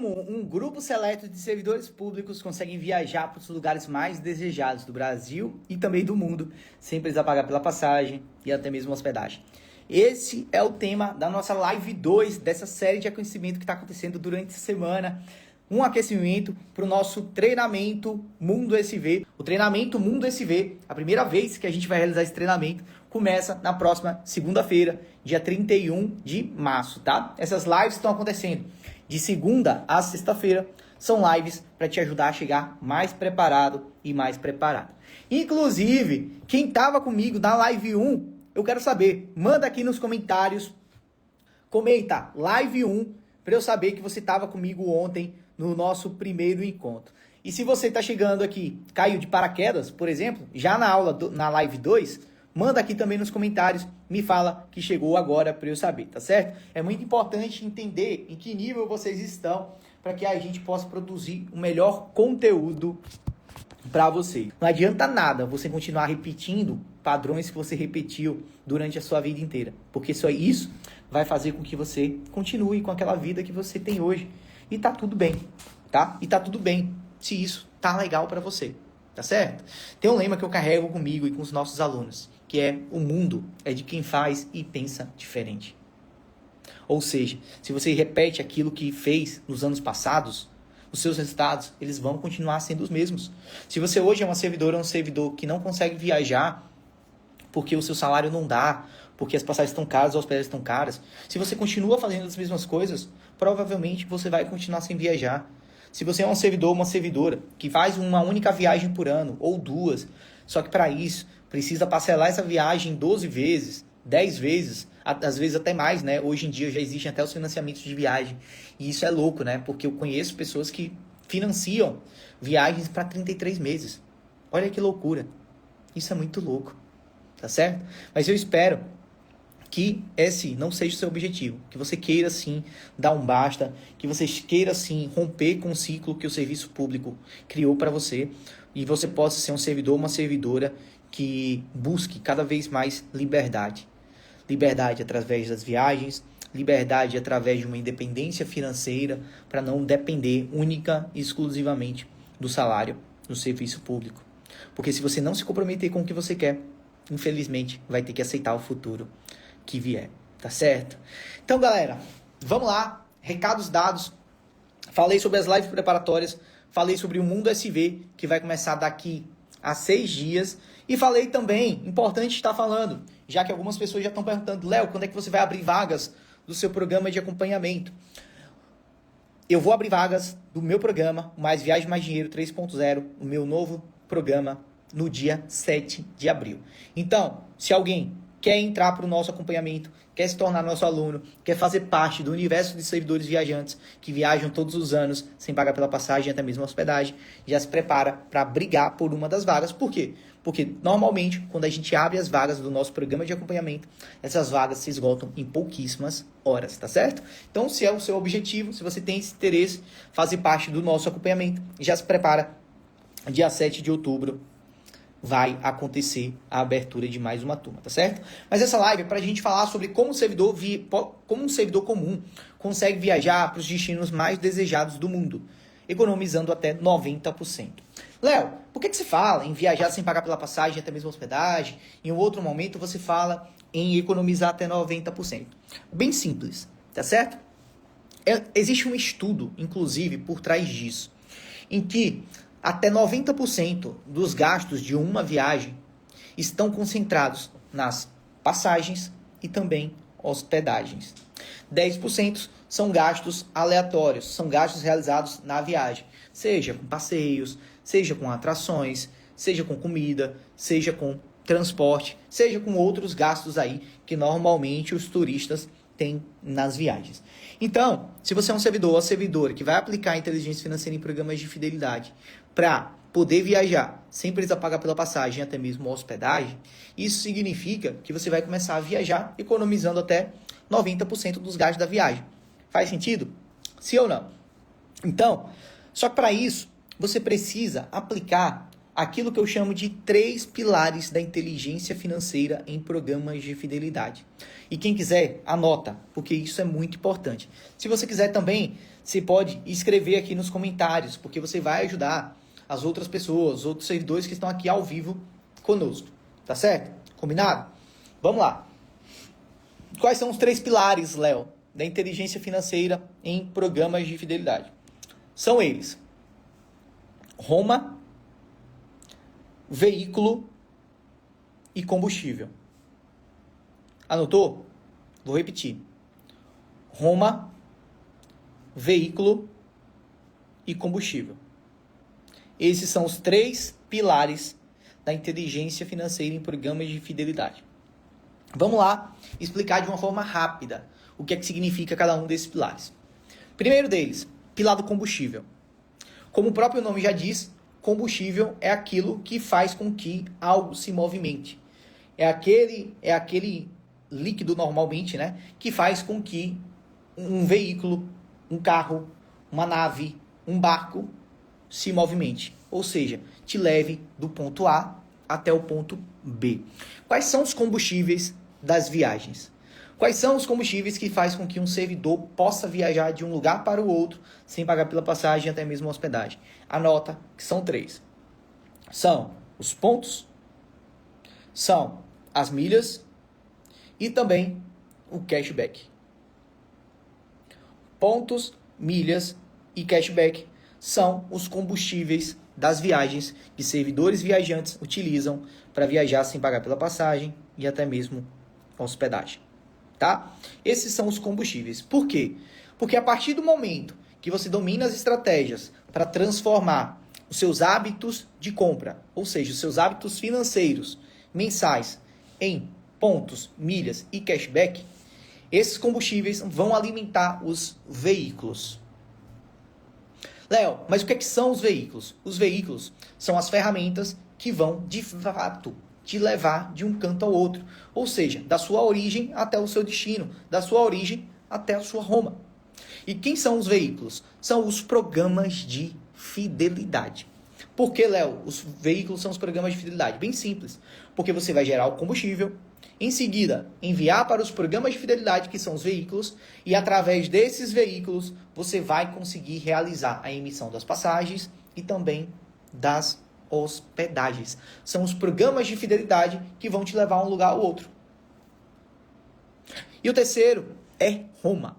Um grupo seleto de servidores públicos conseguem viajar para os lugares mais desejados do Brasil e também do mundo, sem precisar pagar pela passagem e até mesmo hospedagem. Esse é o tema da nossa Live 2, dessa série de aquecimento que está acontecendo durante a semana. Um aquecimento para o nosso treinamento Mundo SV. O treinamento Mundo SV, a primeira vez que a gente vai realizar esse treinamento, começa na próxima segunda-feira, dia 31 de março, tá? Essas lives estão acontecendo de segunda a sexta-feira. São lives para te ajudar a chegar mais preparado e mais preparado. Inclusive, quem estava comigo na Live 1, eu quero saber. Manda aqui nos comentários. Comenta Live 1 para eu saber que você estava comigo ontem no nosso primeiro encontro. E se você está chegando aqui, caiu de paraquedas, por exemplo, já na aula, na Live 2, manda aqui também nos comentários, me fala que chegou agora para eu saber, tá certo? É muito importante entender em que nível vocês estão para que a gente possa produzir o melhor conteúdo para você. Não adianta nada você continuar repetindo padrões que você repetiu durante a sua vida inteira, porque só isso vai fazer com que você continue com aquela vida que você tem hoje. E tá tudo bem, tá? E tá tudo bem se isso tá legal para você, tá certo? Tem um lema que eu carrego comigo e com os nossos alunos, que é: o mundo é de quem faz e pensa diferente. Ou seja, se você repete aquilo que fez nos anos passados, os seus resultados, eles vão continuar sendo os mesmos. Se você hoje é uma servidora ou um servidor que não consegue viajar porque o seu salário não dá, porque as passagens estão caras, as hospedagens estão caras, se você continua fazendo as mesmas coisas, provavelmente você vai continuar sem viajar. Se você é um servidor ou uma servidora que faz uma única viagem por ano, ou duas, só que para isso precisa parcelar essa viagem 12 vezes, 10 vezes, às vezes até mais, né? Hoje em dia já existem até os financiamentos de viagem. E isso é louco, né? Porque eu conheço pessoas que financiam viagens para 33 meses. Olha que loucura. Isso é muito louco, tá certo? Mas eu espero que esse não seja o seu objetivo, que você queira sim dar um basta, que você queira sim romper com o ciclo que o serviço público criou para você e você possa ser um servidor ou uma servidora que busque cada vez mais liberdade. Liberdade através das viagens, liberdade através de uma independência financeira para não depender única e exclusivamente do salário no serviço público. Porque se você não se comprometer com o que você quer, infelizmente vai ter que aceitar o futuro que vier, tá certo? Então, galera, vamos lá, recados dados. Falei sobre as lives preparatórias, falei sobre o Mundo SV, que vai começar daqui a 6 dias, e falei também, importante estar falando, já que algumas pessoas já estão perguntando: Léo, quando é que você vai abrir vagas do seu programa de acompanhamento? Eu vou abrir vagas do meu programa, Mais Viagem Mais Dinheiro 3.0, o meu novo programa, no dia 7 de abril. Então, se alguém quer entrar para o nosso acompanhamento, quer se tornar nosso aluno, quer fazer parte do universo de servidores viajantes que viajam todos os anos sem pagar pela passagem, até mesmo hospedagem, já se prepara para brigar por uma das vagas. Por quê? Porque normalmente, quando a gente abre as vagas do nosso programa de acompanhamento, essas vagas se esgotam em pouquíssimas horas, tá certo? Então, se é o seu objetivo, se você tem esse interesse, fazer parte do nosso acompanhamento, já se prepara. Dia 7 de outubro vai acontecer a abertura de mais uma turma, tá certo? Mas essa live é para a gente falar sobre como um servidor comum consegue viajar para os destinos mais desejados do mundo, economizando até 90%. Léo, por que você fala em viajar sem pagar pela passagem, até mesmo hospedagem? Em um outro momento você fala em economizar até 90%. Bem simples, tá certo? Existe um estudo, inclusive, por trás disso, em que até 90% dos gastos de uma viagem estão concentrados nas passagens e também hospedagens. 10% são gastos aleatórios, são gastos realizados na viagem, seja com passeios, seja com atrações, seja com comida, seja com transporte, seja com outros gastos aí que normalmente os turistas têm nas viagens. Então, se você é um servidor ou servidora que vai aplicar a inteligência financeira em programas de fidelidade para poder viajar sem precisar pagar pela passagem, até mesmo hospedagem, isso significa que você vai começar a viajar economizando até 90% dos gastos da viagem. Faz sentido? Sim ou não? Então, só que para isso, você precisa aplicar aquilo que eu chamo de 3 pilares da inteligência financeira em programas de fidelidade. E quem quiser, anota, porque isso é muito importante. Se você quiser também, você pode escrever aqui nos comentários, porque você vai ajudar as outras pessoas, os outros servidores que estão aqui ao vivo conosco. Tá certo? Combinado? Vamos lá. Quais são os 3 pilares, Léo, da inteligência financeira em programas de fidelidade? São eles: Roma, veículo e combustível. Anotou? Vou repetir. Roma, veículo e combustível. Esses são os 3 pilares da inteligência financeira em programas de fidelidade. Vamos lá explicar de uma forma rápida o que é que significa cada um desses pilares. Primeiro deles, pilar do combustível. Como o próprio nome já diz, combustível é aquilo que faz com que algo se movimente. É aquele líquido normalmente, né, que faz com que um veículo, um carro, uma nave, um barco se movimente. Ou seja, te leve do ponto A até o ponto B. Quais são os combustíveis das viagens? Quais são os combustíveis que faz com que um servidor possa viajar de um lugar para o outro sem pagar pela passagem, até mesmo hospedagem? Anota que são 3. São os pontos, são as milhas e também o cashback. Pontos, milhas e cashback são os combustíveis das viagens que servidores viajantes utilizam para viajar sem pagar pela passagem e até mesmo hospedagem. Tá? Esses são os combustíveis. Por quê? Porque a partir do momento que você domina as estratégias para transformar os seus hábitos de compra, ou seja, os seus hábitos financeiros mensais em pontos, milhas e cashback, esses combustíveis vão alimentar os veículos. Léo, mas o que são os veículos? Os veículos são as ferramentas que vão, de fato, te levar de um canto ao outro. Ou seja, da sua origem até o seu destino, da sua origem até a sua Roma. E quem são os veículos? São os programas de fidelidade. Por que, Léo, os veículos são os programas de fidelidade? Bem simples. Porque você vai gerar o combustível, em seguida, enviar para os programas de fidelidade, que são os veículos, e através desses veículos, você vai conseguir realizar a emissão das passagens e também das hospedagens. São os programas de fidelidade que vão te levar a um lugar ao outro. E o terceiro é Roma.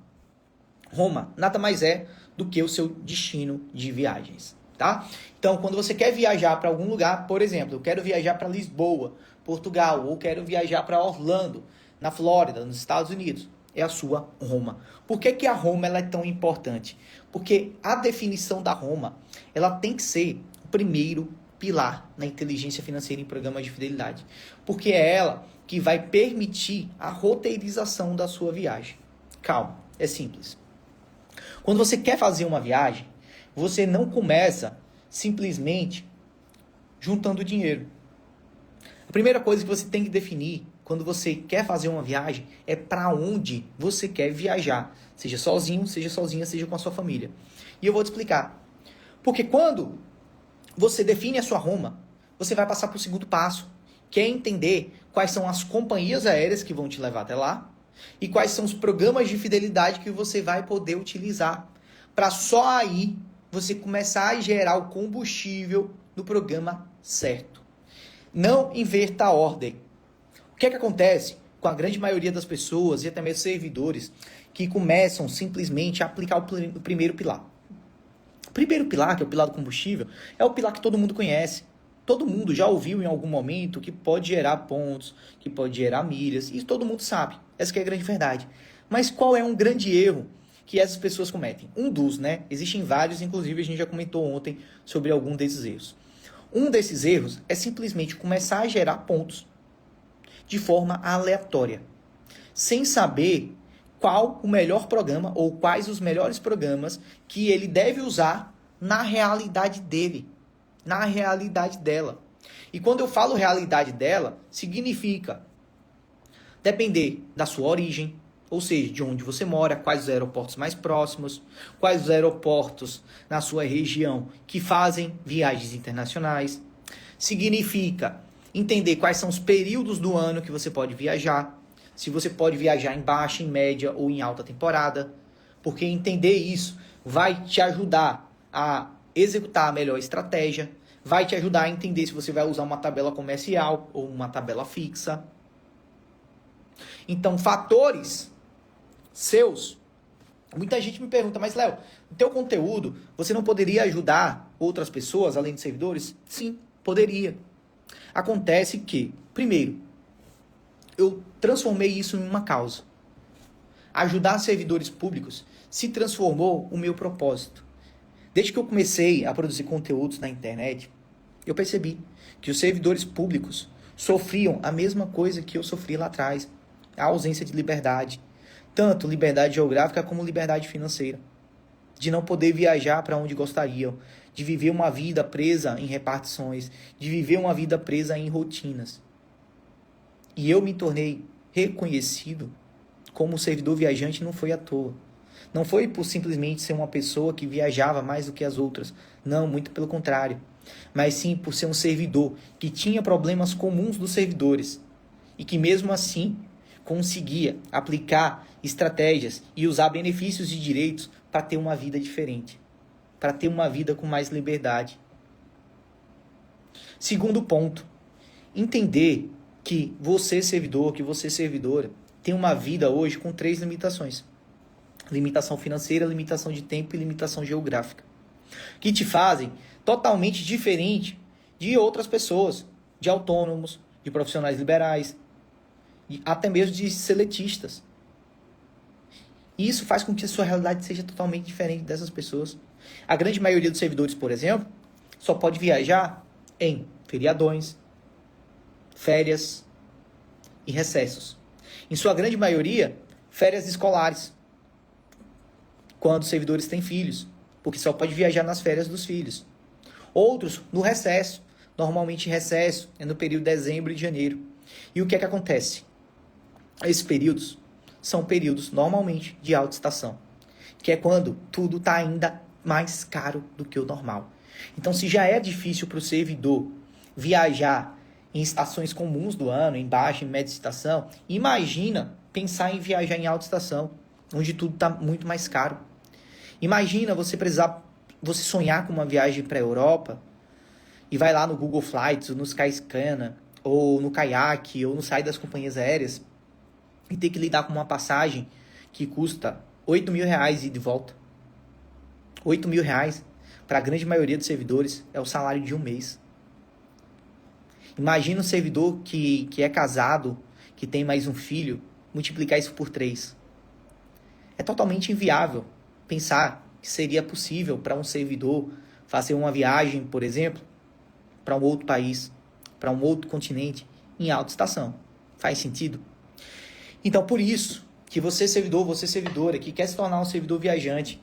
Roma nada mais é do que o seu destino de viagens, tá? Então, quando você quer viajar para algum lugar, por exemplo, eu quero viajar para Lisboa, Portugal, ou quero viajar para Orlando, na Flórida, nos Estados Unidos, é a sua Roma. Por que a Roma ela é tão importante? Porque a definição da Roma, ela tem que ser o primeiro pilar na inteligência financeira em programas de fidelidade. Porque é ela que vai permitir a roteirização da sua viagem. Calma, é simples. Quando você quer fazer uma viagem, você não começa simplesmente juntando dinheiro. A primeira coisa que você tem que definir quando você quer fazer uma viagem é para onde você quer viajar. Seja sozinho, seja sozinha, seja com a sua família. E eu vou te explicar. Porque quando você define a sua Roma, você vai passar para o segundo passo, que é entender quais são as companhias aéreas que vão te levar até lá e quais são os programas de fidelidade que você vai poder utilizar para só aí você começar a gerar o combustível do programa certo. Não inverta a ordem. O que é que acontece com a grande maioria das pessoas e até mesmo servidores que começam simplesmente a aplicar o primeiro pilar? O primeiro pilar, que é o pilar do combustível, é o pilar que todo mundo conhece. Todo mundo já ouviu em algum momento que pode gerar pontos, que pode gerar milhas, e todo mundo sabe. Essa que é a grande verdade. Mas qual é um grande erro que essas pessoas cometem? Um dos, né? Existem vários, inclusive a gente já comentou ontem sobre algum desses erros. Um desses erros é simplesmente começar a gerar pontos de forma aleatória, sem saber qual o melhor programa ou quais os melhores programas que ele deve usar na realidade dele, na realidade dela. E quando eu falo realidade dela, significa depender da sua origem, ou seja, de onde você mora, quais os aeroportos mais próximos, quais os aeroportos na sua região que fazem viagens internacionais. Significa entender quais são os períodos do ano que você pode viajar, se você pode viajar em baixa, em média ou em alta temporada, porque entender isso vai te ajudar a executar a melhor estratégia, vai te ajudar a entender se você vai usar uma tabela comercial ou uma tabela fixa. Então, fatores seus. Muita gente me pergunta, mas Léo, no teu conteúdo, você não poderia ajudar outras pessoas, além de servidores? Sim, poderia. Acontece que, primeiro, eu transformei isso em uma causa. Ajudar servidores públicos se transformou o meu propósito. Desde que eu comecei a produzir conteúdos na internet, eu percebi que os servidores públicos sofriam a mesma coisa que eu sofri lá atrás. A ausência de liberdade. Tanto liberdade geográfica como liberdade financeira. De não poder viajar para onde gostariam. De viver uma vida presa em repartições. De viver uma vida presa em rotinas. E eu me tornei reconhecido como servidor viajante não foi à toa. Não foi por simplesmente ser uma pessoa que viajava mais do que as outras. Não, muito pelo contrário. Mas sim por ser um servidor que tinha problemas comuns dos servidores. E que mesmo assim conseguia aplicar estratégias e usar benefícios e direitos para ter uma vida diferente. Para ter uma vida com mais liberdade. Segundo ponto. Entender que você servidor, que você servidora, tem uma vida hoje com 3 limitações. Limitação financeira, limitação de tempo e limitação geográfica. Que te fazem totalmente diferente de outras pessoas, de autônomos, de profissionais liberais, e até mesmo de seletistas. E isso faz com que a sua realidade seja totalmente diferente dessas pessoas. A grande maioria dos servidores, por exemplo, só pode viajar em feriadões, férias e recessos. Em sua grande maioria, férias escolares, quando os servidores têm filhos, porque só pode viajar nas férias dos filhos. Outros no recesso, normalmente recesso é no período de dezembro e de janeiro. E o que é que acontece? Esses períodos são períodos normalmente de alta estação, que é quando tudo está ainda mais caro do que o normal. Então, se já é difícil para o servidor viajar em estações comuns do ano, em baixa, em média estação, imagina pensar em viajar em alta estação, onde tudo está muito mais caro. Imagina você sonhar com uma viagem para a Europa e vai lá no Google Flights, ou no Skyscanner, ou no Kayak, ou no site das companhias aéreas e ter que lidar com uma passagem que custa R$8.000 e de volta. R$8.000, para a grande maioria dos servidores, é o salário de um mês. Imagina um servidor que é casado, que tem mais um filho, multiplicar isso por 3. É totalmente inviável pensar que seria possível para um servidor fazer uma viagem, por exemplo, para um outro país, para um outro continente, em alta estação. Faz sentido? Então, por isso que você servidor, você servidora, que quer se tornar um servidor viajante,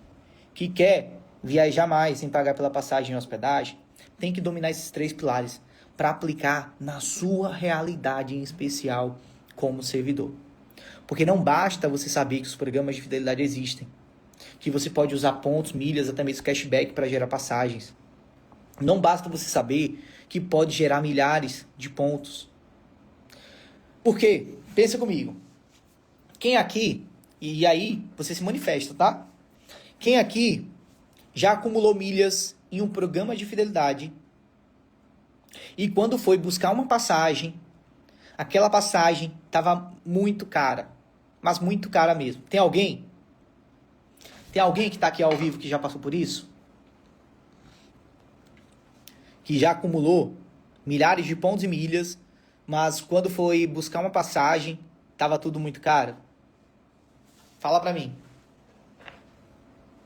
que quer viajar mais sem pagar pela passagem e hospedagem, tem que dominar esses 3 pilares para aplicar na sua realidade em especial como servidor. Porque não basta você saber que os programas de fidelidade existem, que você pode usar pontos, milhas, até mesmo cashback para gerar passagens. Não basta você saber que pode gerar milhares de pontos. Por quê? Pensa comigo. Quem aqui, e aí você se manifesta, tá? Quem aqui já acumulou milhas em um programa de fidelidade e quando foi buscar uma passagem, aquela passagem estava muito cara, mas muito cara mesmo. Tem alguém? Tem alguém que está aqui ao vivo que já passou por isso? Que já acumulou milhares de pontos e milhas, mas quando foi buscar uma passagem, estava tudo muito caro? Fala pra mim.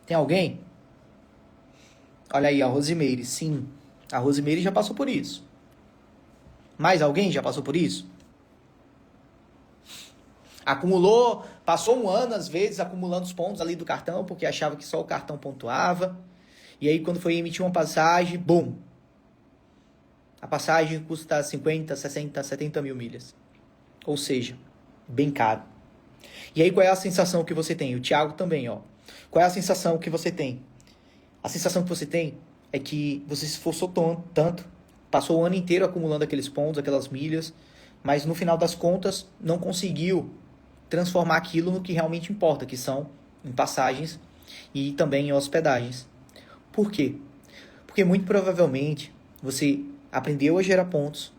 Tem alguém? Olha aí, a Rosimeire. Sim, a Rosimeire já passou por isso. Mais alguém já passou por isso? Acumulou, passou um ano, às vezes, acumulando os pontos ali do cartão, porque achava que só o cartão pontuava. E aí, quando foi emitir uma passagem, bum! A passagem custa 50, 60, 70 mil milhas. Ou seja, bem caro. E aí, qual é a sensação que você tem? O Thiago também, ó. Qual é a sensação que você tem? A sensação que você tem é que você se esforçou tanto Passou o ano inteiro acumulando aqueles pontos, aquelas milhas, mas no final das contas não conseguiu transformar aquilo no que realmente importa, que são em passagens e também em hospedagens. Por quê? Porque muito provavelmente você aprendeu a gerar pontos,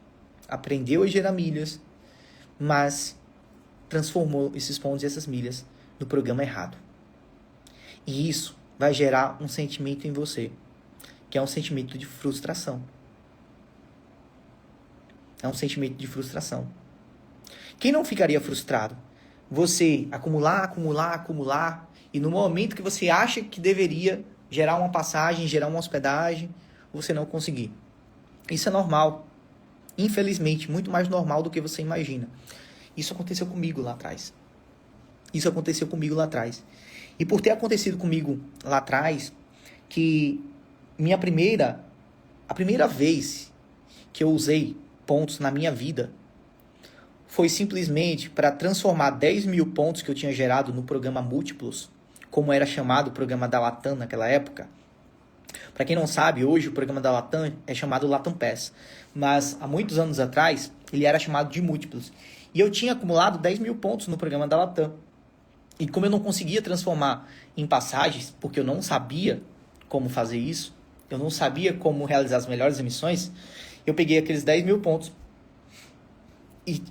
aprendeu a gerar milhas, mas transformou esses pontos e essas milhas no programa errado. E isso vai gerar um sentimento em você, que é um sentimento de frustração. É um sentimento de frustração. Quem não ficaria frustrado? Você acumular, e no momento que você acha que deveria gerar uma passagem, gerar uma hospedagem, você não conseguir. Isso é normal. Infelizmente, muito mais normal do que você imagina. Isso aconteceu comigo lá atrás. E por ter acontecido comigo lá atrás, que a primeira vez que eu usei pontos na minha vida foi simplesmente para transformar 10 mil pontos que eu tinha gerado no programa Múltiplos, como era chamado o programa da Latam naquela época. Para quem não sabe, hoje o programa da Latam é chamado Latam Pass, mas há muitos anos atrás ele era chamado de Múltiplos. E eu tinha acumulado 10 mil pontos no programa da Latam. E como eu não conseguia transformar em passagens, porque eu não sabia como fazer isso, eu não sabia como realizar as melhores emissões, eu peguei aqueles 10 mil pontos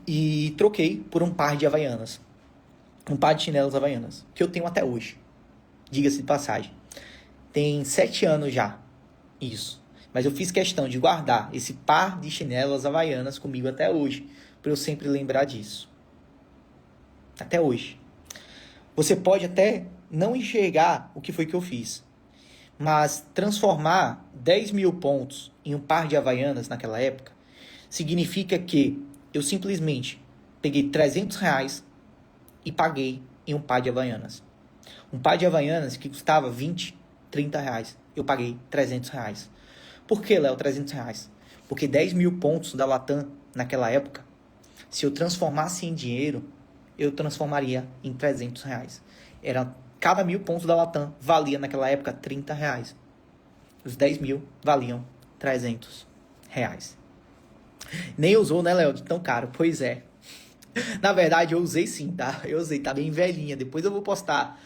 e troquei por um par de Havaianas. Um par de chinelas Havaianas, que eu tenho até hoje. Diga-se de passagem. Tem 7 anos já, isso. Mas eu fiz questão de guardar esse par de chinelas Havaianas comigo até hoje, para eu sempre lembrar disso. Até hoje. Você pode até não enxergar o que foi que eu fiz, mas transformar 10 mil pontos em um par de Havaianas naquela época significa que eu simplesmente peguei R$300 e paguei em um par de Havaianas. Um par de Havaianas que custava 20, R$30. Eu paguei R$300. Por que, Léo, R$300? Porque 10 mil pontos da Latam naquela época, se eu transformasse em dinheiro, eu transformaria em R$300. Cada 1000 pontos da Latam valia naquela época R$30. Os 10 mil valiam R$300. Nem usou, né, Léo? De tão caro. Pois é. Na verdade, eu usei sim, tá? Eu usei, tá bem velhinha. Depois eu vou postar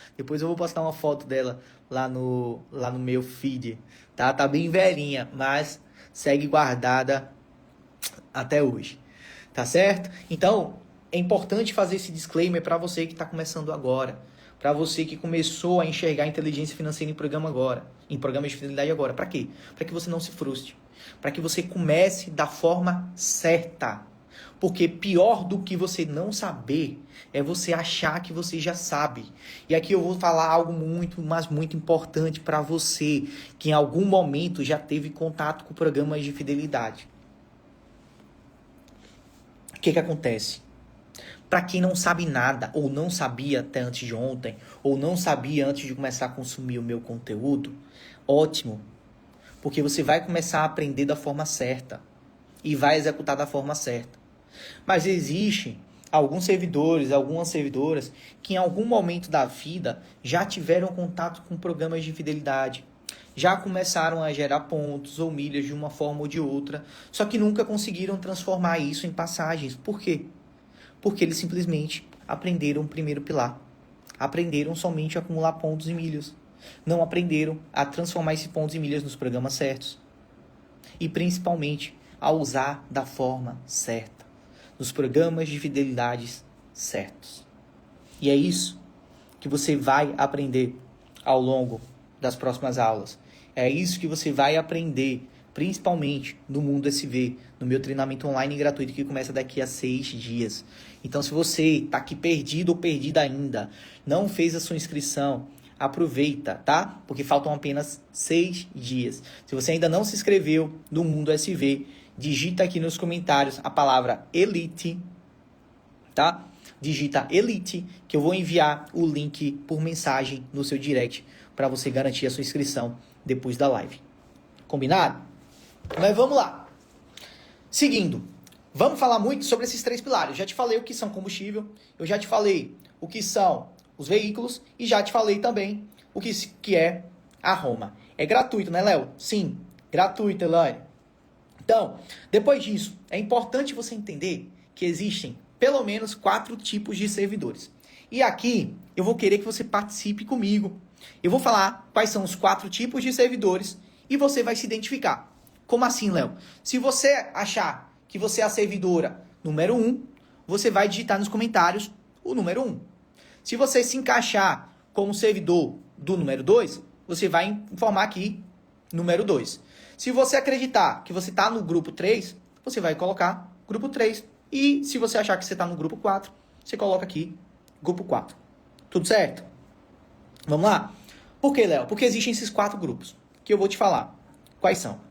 uma foto dela lá no meu feed, tá? Tá bem velhinha, mas segue guardada até hoje. Tá certo? Então, é importante fazer esse disclaimer para você que está começando agora. Para você que começou a enxergar a inteligência financeira em programas de fidelidade agora. Para quê? Para que você não se frustre. Para que você comece da forma certa. Porque pior do que você não saber é você achar que você já sabe. E aqui eu vou falar algo muito, mas muito importante para você que em algum momento já teve contato com programas de fidelidade. O que acontece? Para quem não sabe nada, ou não sabia até antes de ontem, ou não sabia antes de começar a consumir o meu conteúdo, ótimo. Porque você vai começar a aprender da forma certa e vai executar da forma certa. Mas existem alguns servidores, algumas servidoras que em algum momento da vida já tiveram contato com programas de fidelidade, já começaram a gerar pontos ou milhas de uma forma ou de outra, só que nunca conseguiram transformar isso em passagens. Por quê? Porque eles simplesmente aprenderam o primeiro pilar. Aprenderam somente a acumular pontos e milhas. Não aprenderam a transformar esses pontos e milhas nos programas certos. E principalmente a usar da forma certa. Nos programas de fidelidades certos. E é isso que você vai aprender ao longo das próximas aulas. É isso que você vai aprender, principalmente no Mundo SV, no meu treinamento online gratuito que começa daqui a 6 dias. Então, se você está aqui perdido ou perdida ainda, não fez a sua inscrição, aproveita, tá? Porque faltam apenas 6 dias. Se você ainda não se inscreveu no Mundo SV, digita aqui nos comentários a palavra Elite, tá? Digita Elite, que eu vou enviar o link por mensagem no seu direct para você garantir a sua inscrição depois da live. Combinado? Mas vamos lá. Seguindo, vamos falar muito sobre esses 3 pilares. Eu já te falei o que são combustível, eu já te falei o que são os veículos e já te falei também o que é a Roma. É gratuito, né, Léo? Sim, gratuito, Elaine. Então, depois disso, é importante você entender que existem pelo menos 4 tipos de servidores. E aqui eu vou querer que você participe comigo. Eu vou falar quais são os 4 tipos de servidores e você vai se identificar. Como assim, Léo? Se você achar que você é a servidora número 1, você vai digitar nos comentários o número 1. Se você se encaixar como servidor do número 2, você vai informar aqui número 2. Se você acreditar que você está no grupo 3, você vai colocar grupo 3. E se você achar que você está no grupo 4, você coloca aqui grupo 4. Tudo certo? Vamos lá? Por que, Léo? Porque existem esses 4 grupos que eu vou te falar. Quais são?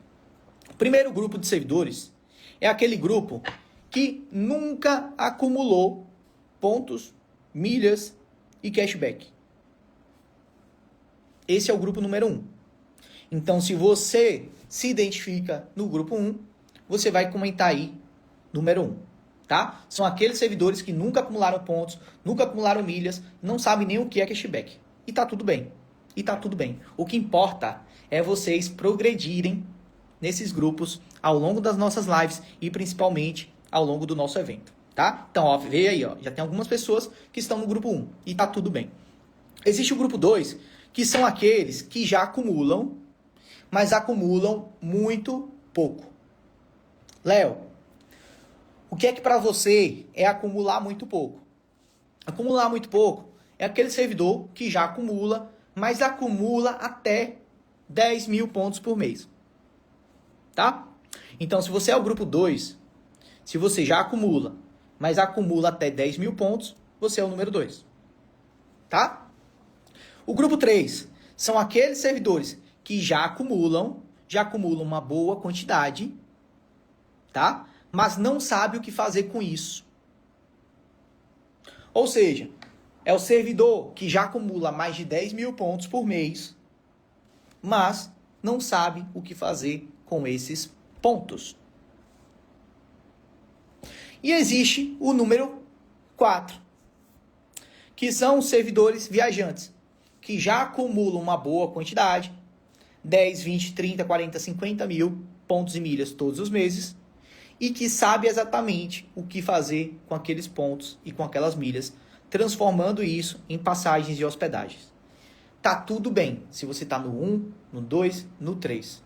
O primeiro grupo de servidores é aquele grupo que nunca acumulou pontos, milhas e cashback. Esse é o grupo número 1. Então, se você se identifica no grupo 1, você vai comentar aí número 1, tá? São aqueles servidores que nunca acumularam pontos, nunca acumularam milhas, não sabem nem o que é cashback. E tá tudo bem. E tá tudo bem. O que importa é vocês progredirem nesses grupos ao longo das nossas lives e principalmente ao longo do nosso evento, tá? Então, ó, vê aí, ó, já tem algumas pessoas que estão no grupo 1 e tá tudo bem. Existe o grupo 2, que são aqueles que já acumulam, mas acumulam muito pouco. Léo, o que é que para você é acumular muito pouco? Acumular muito pouco é aquele servidor que já acumula, mas acumula até 10 mil pontos por mês. Tá? Então, se você é o grupo 2, se você já acumula, mas acumula até 10 mil pontos, você é o número 2. Tá? O grupo 3 são aqueles servidores que já acumulam uma boa quantidade, tá? Mas não sabe o que fazer com isso. Ou seja, é o servidor que já acumula mais de 10 mil pontos por mês, mas não sabe o que fazer com esses pontos. E existe o número 4, que são os servidores viajantes, que já acumulam uma boa quantidade, 10, 20, 30, 40, 50 mil pontos e milhas todos os meses, e que sabe exatamente o que fazer com aqueles pontos e com aquelas milhas, transformando isso em passagens de hospedagens. Tá tudo bem se você está no 1, no 2, no 3.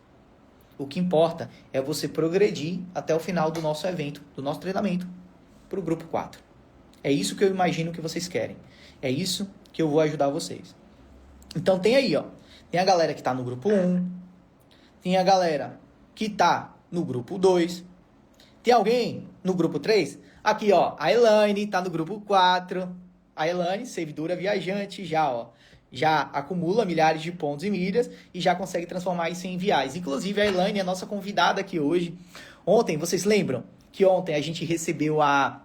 O que importa é você progredir até o final do nosso evento, do nosso treinamento, para o grupo 4. É isso que eu imagino que vocês querem. É isso que eu vou ajudar vocês. Então tem aí, ó. Tem a galera que está no grupo 1. Tem a galera que está no grupo 2. Tem alguém no grupo 3? Aqui, ó. A Elaine está no grupo 4. A Elaine, servidora viajante, já acumula milhares de pontos e milhas e já consegue transformar isso em viagens. Inclusive, a Elaine é a nossa convidada aqui hoje. Ontem, vocês lembram que ontem a gente recebeu a...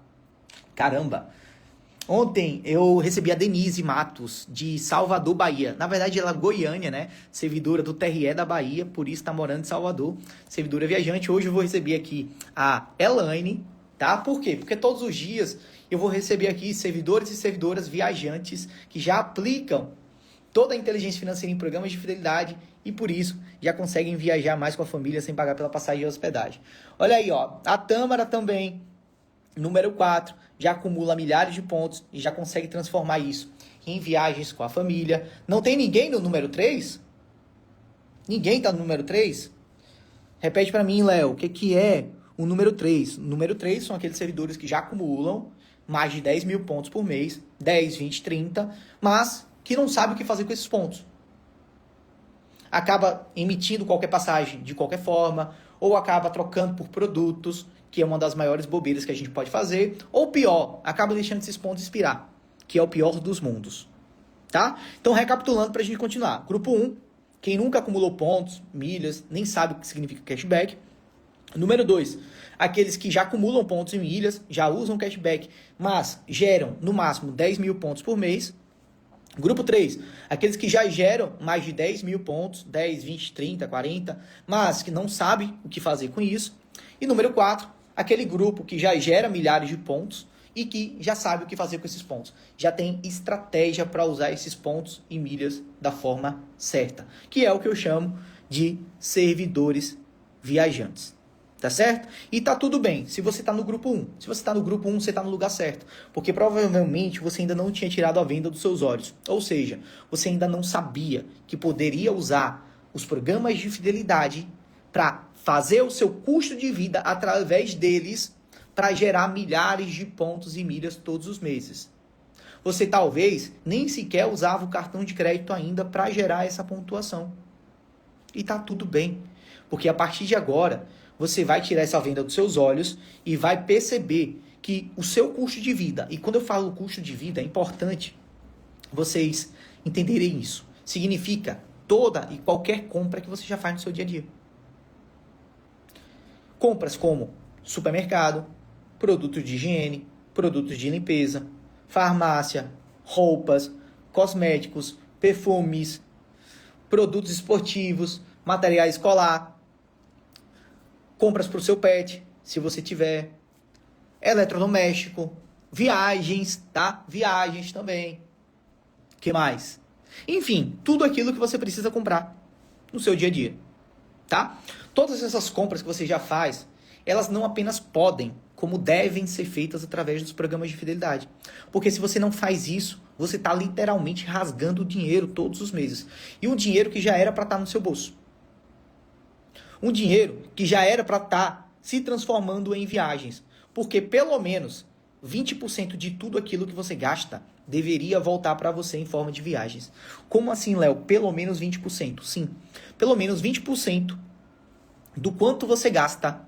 Caramba! Ontem eu recebi a Denise Matos, de Salvador, Bahia. Na verdade, ela é Goiânia, né? Servidora do TRE da Bahia, por isso está morando em Salvador. Servidora viajante. Hoje eu vou receber aqui a Elaine, tá? Por quê? Porque todos os dias eu vou receber aqui servidores e servidoras viajantes que já aplicam toda a inteligência financeira em programas de fidelidade e, por isso, já conseguem viajar mais com a família sem pagar pela passagem e hospedagem. Olha aí, ó. A Tâmara também, número 4, já acumula milhares de pontos e já consegue transformar isso em viagens com a família. Não tem ninguém no número 3? Ninguém tá no número 3? Repete para mim, Léo, o que é o número 3? O número 3 são aqueles servidores que já acumulam mais de 10 mil pontos por mês, 10, 20, 30, mas que não sabe o que fazer com esses pontos. Acaba emitindo qualquer passagem de qualquer forma, ou acaba trocando por produtos, que é uma das maiores bobeiras que a gente pode fazer, ou pior, acaba deixando esses pontos expirar, que é o pior dos mundos. Tá? Então, recapitulando para a gente continuar. Grupo 1, quem nunca acumulou pontos, milhas, nem sabe o que significa cashback. Número 2, aqueles que já acumulam pontos e milhas, já usam cashback, mas geram no máximo 10 mil pontos por mês. Grupo 3, aqueles que já geram mais de 10 mil pontos, 10, 20, 30, 40, mas que não sabem o que fazer com isso. E número 4, aquele grupo que já gera milhares de pontos e que já sabe o que fazer com esses pontos. Já tem estratégia para usar esses pontos e milhas da forma certa, que é o que eu chamo de servidores viajantes. Tá certo? E tá tudo bem se você tá no grupo 1. Se você tá no grupo 1, você tá no lugar certo. Porque provavelmente você ainda não tinha tirado a venda dos seus olhos. Ou seja, você ainda não sabia que poderia usar os programas de fidelidade para fazer o seu custo de vida através deles para gerar milhares de pontos e milhas todos os meses. Você talvez nem sequer usava o cartão de crédito ainda para gerar essa pontuação. E tá tudo bem. Porque a partir de agora, você vai tirar essa venda dos seus olhos e vai perceber que o seu custo de vida, e quando eu falo custo de vida, é importante vocês entenderem isso. Significa toda e qualquer compra que você já faz no seu dia a dia. Compras como supermercado, produtos de higiene, produtos de limpeza, farmácia, roupas, cosméticos, perfumes, produtos esportivos, material escolar, compras para o seu pet, se você tiver, eletrodoméstico, viagens, tá? Viagens também. Que mais? Enfim, tudo aquilo que você precisa comprar no seu dia a dia, tá? Todas essas compras que você já faz, elas não apenas podem, como devem ser feitas através dos programas de fidelidade. Porque se você não faz isso, você está literalmente rasgando o dinheiro todos os meses. E um dinheiro que já era para estar no seu bolso. Um dinheiro que já era para estar se transformando em viagens. Porque pelo menos 20% de tudo aquilo que você gasta deveria voltar para você em forma de viagens. Como assim, Léo? Pelo menos 20%. Sim, pelo menos 20% do quanto você gasta,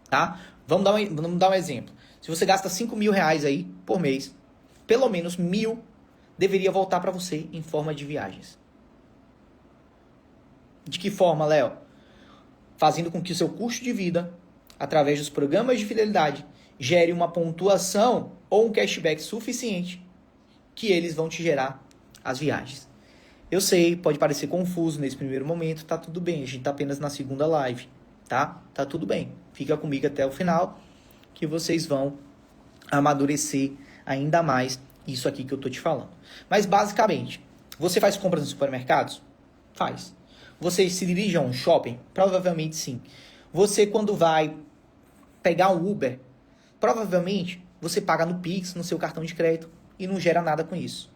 tá? Vamos dar um exemplo. Se você gasta 5 mil reais aí por mês, pelo menos 1.000 deveria voltar para você em forma de viagens. De que forma, Léo? Fazendo com que o seu custo de vida, através dos programas de fidelidade, gere uma pontuação ou um cashback suficiente que eles vão te gerar as viagens. Eu sei, pode parecer confuso nesse primeiro momento, tá tudo bem, a gente tá apenas na segunda live, tá? Tá tudo bem. Fica comigo até o final que vocês vão amadurecer ainda mais isso aqui que eu tô te falando. Mas basicamente, você faz compras nos supermercados? Faz. Você se dirige a um shopping? Provavelmente sim. Você quando vai pegar um Uber, provavelmente você paga no Pix, no seu cartão de crédito e não gera nada com isso.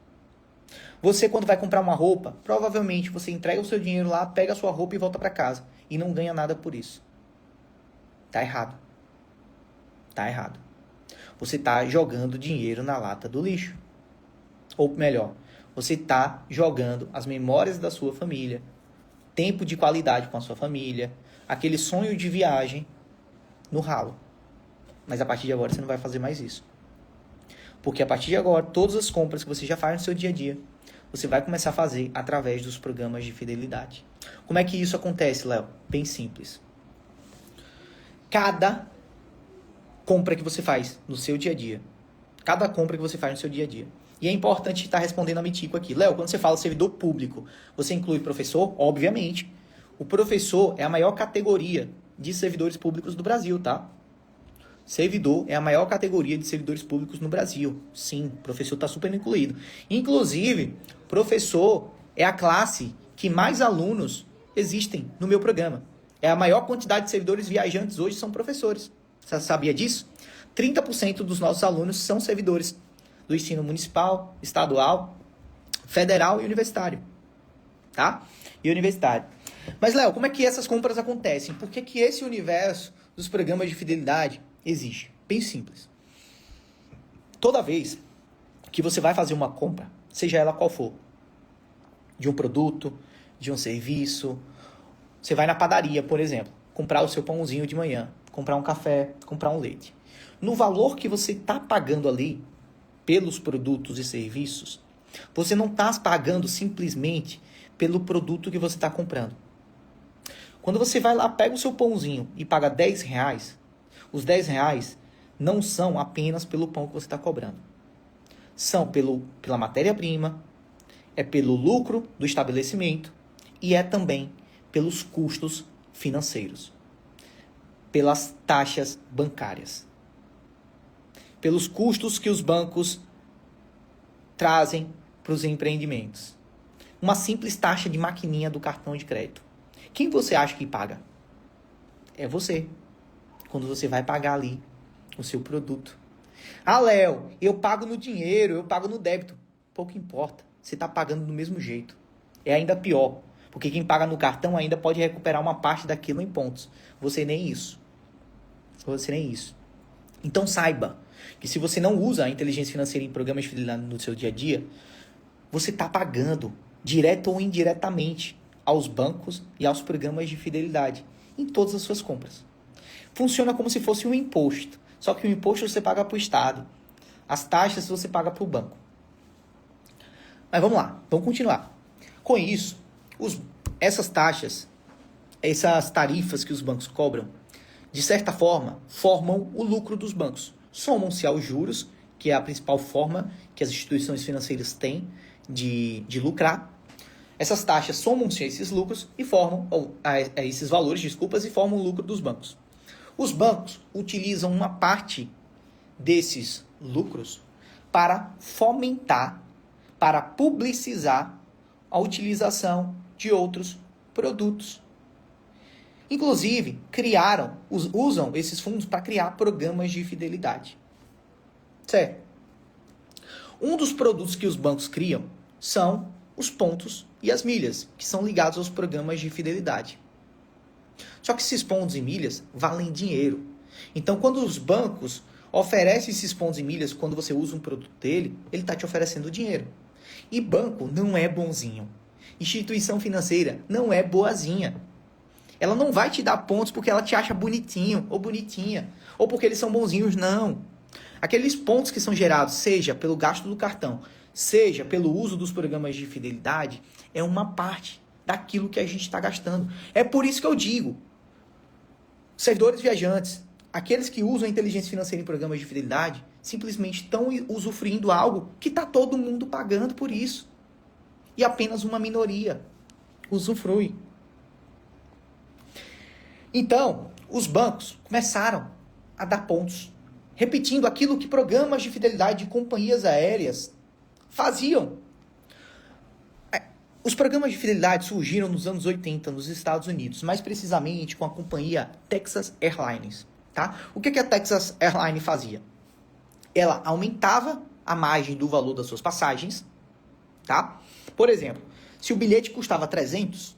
Você quando vai comprar uma roupa, provavelmente você entrega o seu dinheiro lá, pega a sua roupa e volta para casa e não ganha nada por isso. Tá errado. Tá errado. Você tá jogando dinheiro na lata do lixo. Ou melhor, você tá jogando as memórias da sua família, tempo de qualidade com a sua família, aquele sonho de viagem no ralo. Mas a partir de agora você não vai fazer mais isso. Porque a partir de agora, todas as compras que você já faz no seu dia a dia, você vai começar a fazer através dos programas de fidelidade. Como é que isso acontece, Léo? Bem simples. Cada compra que você faz no seu dia a dia, cada compra que você faz no seu dia a dia. E é importante estar respondendo a Mitico aqui. Léo, quando você fala servidor público, você inclui professor? Obviamente. O professor é a maior categoria de servidores públicos do Brasil, tá? Servidor é a maior categoria de servidores públicos no Brasil. Sim, professor está super incluído. Inclusive, professor é a classe que mais alunos existem no meu programa. É a maior quantidade de servidores viajantes hoje são professores. Você sabia disso? 30% dos nossos alunos são servidores do ensino municipal, estadual, federal e universitário. Tá? E universitário. Mas, Léo, como é que essas compras acontecem? Por que que esse universo dos programas de fidelidade existe? Bem simples. Toda vez que você vai fazer uma compra, seja ela qual for, de um produto, de um serviço, você vai na padaria, por exemplo, comprar o seu pãozinho de manhã, comprar um café, comprar um leite. No valor que você está pagando ali pelos produtos e serviços, você não está pagando simplesmente pelo produto que você está comprando. Quando você vai lá, pega o seu pãozinho e paga R$10, os R$10 não são apenas pelo pão que você está cobrando. São pela matéria-prima, é pelo lucro do estabelecimento e é também pelos custos financeiros, pelas taxas bancárias, pelos custos que os bancos trazem para os empreendimentos. Uma simples taxa de maquininha do cartão de crédito. Quem você acha que paga? É você. quando você vai pagar ali o seu produto. Ah, Léo, eu pago no dinheiro, eu pago no débito. Pouco importa, você está pagando do mesmo jeito. É ainda pior, porque quem paga no cartão ainda pode recuperar uma parte daquilo em pontos. Você nem isso. Você nem isso. Então saiba que se você não usa a inteligência financeira em programas de fidelidade no seu dia a dia, você está pagando, direto ou indiretamente, aos bancos e aos programas de fidelidade em todas as suas compras. Funciona como se fosse um imposto, só que o imposto você paga para o Estado, as taxas você paga para o banco. Mas vamos lá, vamos continuar. Com isso, essas taxas, essas tarifas que os bancos cobram, de certa forma, formam o lucro dos bancos. Somam-se aos juros, que é a principal forma que as instituições financeiras têm de lucrar. Essas taxas somam-se a esses lucros e formam, a esses valores, e formam o lucro dos bancos. Os bancos utilizam uma parte desses lucros para fomentar, para publicizar a utilização de outros produtos. Inclusive, usam esses fundos para criar programas de fidelidade. Certo? Um dos produtos que os bancos criam são os pontos e as milhas, que são ligados aos programas de fidelidade. Só que esses pontos e milhas valem dinheiro. Então, quando os bancos oferecem esses pontos e milhas, quando você usa um produto dele, ele está te oferecendo dinheiro. E banco não é bonzinho. Instituição financeira não é boazinha. Ela não vai te dar pontos porque ela te acha bonitinho ou bonitinha, ou porque eles são bonzinhos, não. Aqueles pontos que são gerados, seja pelo gasto do cartão, seja pelo uso dos programas de fidelidade, é uma parte daquilo que a gente está gastando. É por isso que eu digo, servidores viajantes, aqueles que usam a inteligência financeira em programas de fidelidade, simplesmente estão usufruindo algo que está todo mundo pagando por isso. E apenas uma minoria usufrui. Então, os bancos começaram a dar pontos, repetindo aquilo que programas de fidelidade de companhias aéreas faziam. Os programas de fidelidade surgiram nos anos 80 nos Estados Unidos, mais precisamente com a companhia Texas Airlines. Tá? O que a Texas Airlines fazia? Ela aumentava a margem do valor das suas passagens. Tá? Por exemplo, se o bilhete custava 300,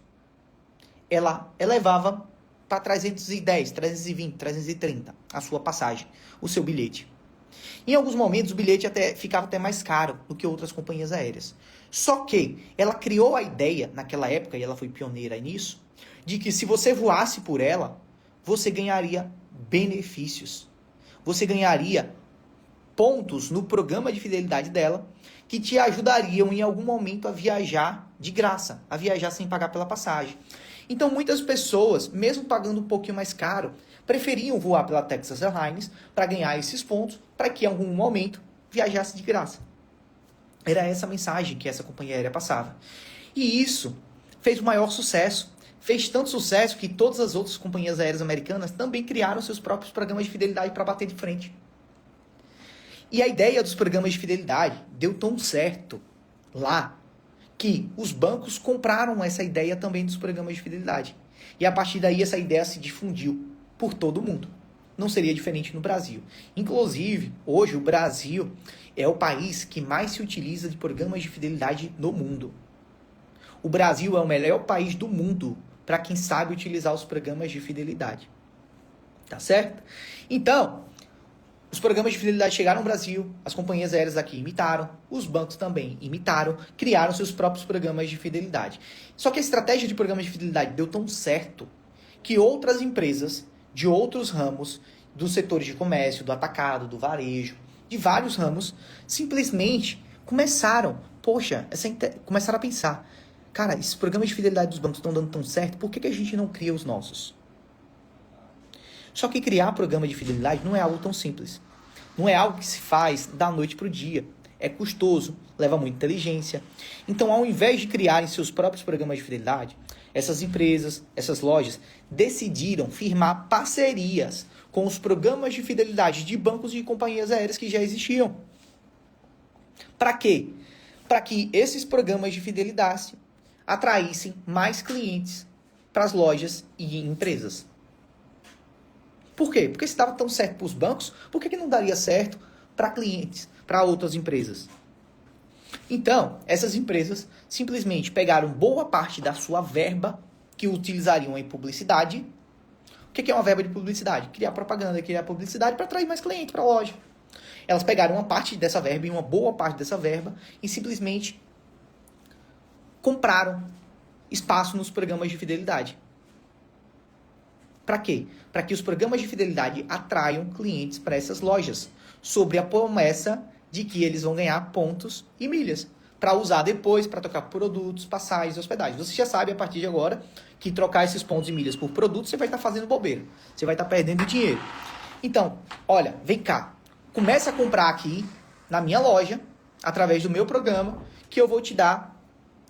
ela elevava para 310, 320, 330 a sua passagem, o seu bilhete. Em alguns momentos, o bilhete ficava até mais caro do que outras companhias aéreas. Só que ela criou a ideia, naquela época, e ela foi pioneira nisso, de que se você voasse por ela, você ganharia benefícios. Você ganharia pontos no programa de fidelidade dela, que te ajudariam em algum momento a viajar de graça, a viajar sem pagar pela passagem. Então, muitas pessoas, mesmo pagando um pouquinho mais caro, preferiam voar pela Texas Airlines para ganhar esses pontos, para que em algum momento viajasse de graça. Era essa a mensagem que essa companhia aérea passava. E isso fez o maior sucesso. Fez tanto sucesso que todas as outras companhias aéreas americanas também criaram seus próprios programas de fidelidade para bater de frente. E a ideia dos programas de fidelidade deu tão certo lá, que os bancos compraram essa ideia também dos programas de fidelidade. E a partir daí essa ideia se difundiu por todo o mundo. Não seria diferente no Brasil. Inclusive, hoje o Brasil é o país que mais se utiliza de programas de fidelidade no mundo. O Brasil é o melhor país do mundo para quem sabe utilizar os programas de fidelidade. Tá certo? Então, os programas de fidelidade chegaram no Brasil, as companhias aéreas aqui imitaram, os bancos também imitaram, criaram seus próprios programas de fidelidade. Só que a estratégia de programas de fidelidade deu tão certo que outras empresas de outros ramos, dos setores de comércio, do atacado, do varejo, de vários ramos, simplesmente começaram a pensar, cara, esses programas de fidelidade dos bancos estão dando tão certo, por que a gente não cria os nossos? Só que criar programa de fidelidade não é algo tão simples. Não é algo que se faz da noite para o dia. É custoso, leva muita inteligência. Então, ao invés de criarem seus próprios programas de fidelidade, essas empresas, essas lojas, decidiram firmar parcerias com os programas de fidelidade de bancos e companhias aéreas que já existiam. Para quê? Para que esses programas de fidelidade atraíssem mais clientes para as lojas e empresas. Por quê? Porque se dava tão certo para os bancos, por que não daria certo para clientes, para outras empresas? Então, essas empresas simplesmente pegaram boa parte da sua verba que utilizariam em publicidade. O que é uma verba de publicidade? Criar propaganda, criar publicidade para atrair mais clientes para a loja. Elas pegaram uma parte dessa verba e uma boa parte dessa verba e simplesmente compraram espaço nos programas de fidelidade. Para quê? Para que os programas de fidelidade atraiam clientes para essas lojas, sobre a promessa de que eles vão ganhar pontos e milhas para usar depois, para trocar produtos, passagens e hospedagens. Você já sabe a partir de agora que trocar esses pontos e milhas por produtos, você vai estar fazendo bobeira. Você vai estar perdendo dinheiro. Então, olha, vem cá. Começa a comprar aqui na minha loja, através do meu programa, que eu vou te dar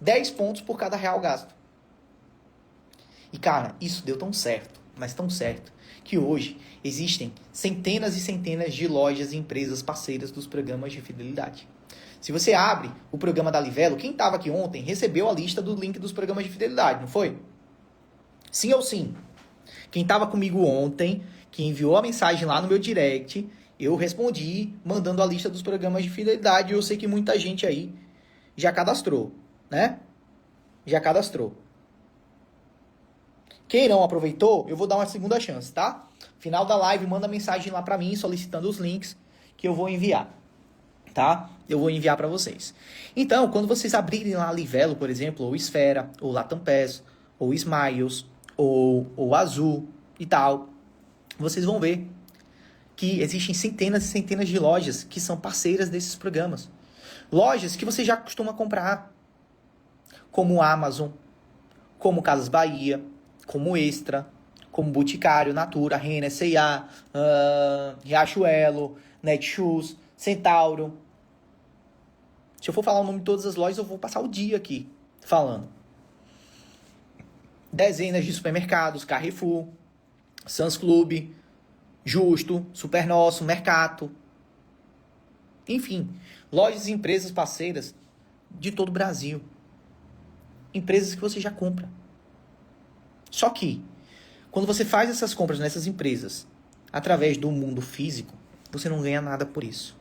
10 pontos por cada real gasto. E, cara, isso deu tão certo, mas tão certo, que hoje existem centenas e centenas de lojas e empresas parceiras dos programas de fidelidade. Se você abre o programa da Livelo, quem estava aqui ontem recebeu a lista do link dos programas de fidelidade, não foi? Sim ou sim? Quem estava comigo ontem, que enviou a mensagem lá no meu direct, eu respondi mandando a lista dos programas de fidelidade e eu sei que muita gente aí já cadastrou, né? Já cadastrou. Quem não aproveitou, eu vou dar uma segunda chance, tá? Final da live, manda mensagem lá pra mim, solicitando os links que eu vou enviar, tá? Eu vou enviar pra vocês. Então, quando vocês abrirem lá a Livelo, por exemplo, ou Esfera, ou Latam Pass, ou Smiles, ou Azul e tal, vocês vão ver que existem centenas e centenas de lojas que são parceiras desses programas. Lojas que você já costuma comprar, como Amazon, como Casas Bahia, como Extra, como Boticário, Natura, Renner, C&A, Riachuelo, Netshoes, Centauro. Se eu for falar o nome de todas as lojas, eu vou passar o dia aqui falando. Dezenas de supermercados, Carrefour, Sam's Club, Justo, Super Nosso, Mercato. Enfim, lojas e empresas parceiras de todo o Brasil. Empresas que você já compra. Só que, quando você faz essas compras nessas empresas, através do mundo físico, você não ganha nada por isso.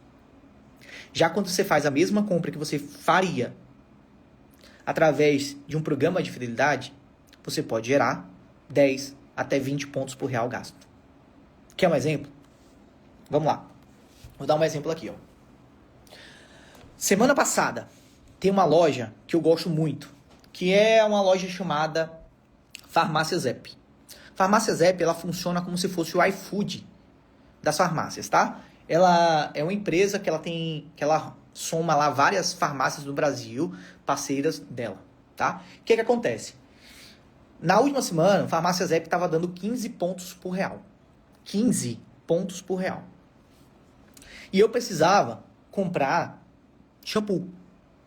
Já quando você faz a mesma compra que você faria através de um programa de fidelidade, você pode gerar 10 até 20 pontos por real gasto. Quer um exemplo? Vamos lá. Vou dar um exemplo aqui, ó. Semana passada, tem uma loja que eu gosto muito, que é uma loja chamada Farmácia Zep. Farmácia Zep, ela funciona como se fosse o iFood das farmácias, tá? Ela é uma empresa que ela soma lá várias farmácias do Brasil, parceiras dela, tá? O que acontece? Na última semana, a Farmácia Zep estava dando 15 pontos por real. 15 pontos por real. E eu precisava comprar shampoo.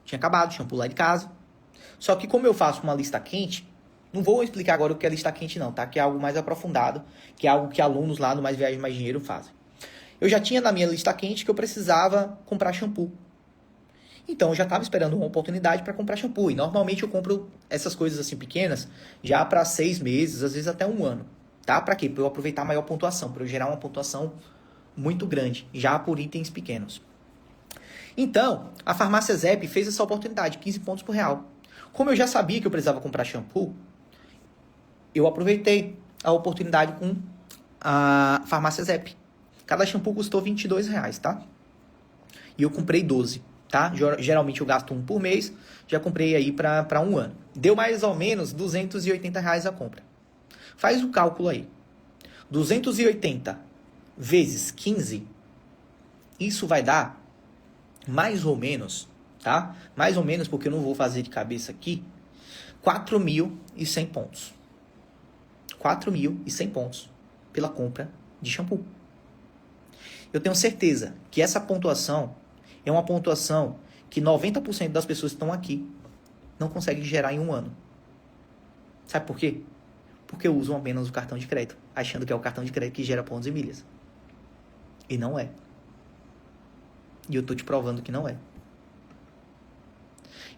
Tinha acabado o shampoo lá de casa. Só que como eu faço uma lista quente, não vou explicar agora o que é lista quente não, tá? Que é algo mais aprofundado, que é algo que alunos lá no Mais Viagem Mais Dinheiro fazem. Eu já tinha na minha lista quente que eu precisava comprar shampoo. Então eu já estava esperando uma oportunidade para comprar shampoo. E normalmente eu compro essas coisas assim pequenas já para 6 meses, às vezes até 1 ano. Tá? Para quê? Para eu aproveitar a maior pontuação, para eu gerar uma pontuação muito grande, já por itens pequenos. Então, a Farmácia Zep fez essa oportunidade, 15 pontos por real. Como eu já sabia que eu precisava comprar shampoo, eu aproveitei a oportunidade com a Farmácia Zep. Cada shampoo custou R$22, tá? E eu comprei 12, tá? Geralmente eu gasto 1 por mês, já comprei aí para 1 ano. Deu mais ou menos R$280 a compra. Faz o cálculo aí. 280 vezes 15, isso vai dar mais ou menos, tá? Mais ou menos, porque eu não vou fazer de cabeça aqui, 4.100 pontos. 4.100 pontos pela compra de shampoo. Eu tenho certeza que essa pontuação é uma pontuação que 90% das pessoas que estão aqui não conseguem gerar em 1 ano. Sabe por quê? Porque usam apenas o cartão de crédito, achando que é o cartão de crédito que gera pontos e milhas. E não é. E eu tô te provando que não é.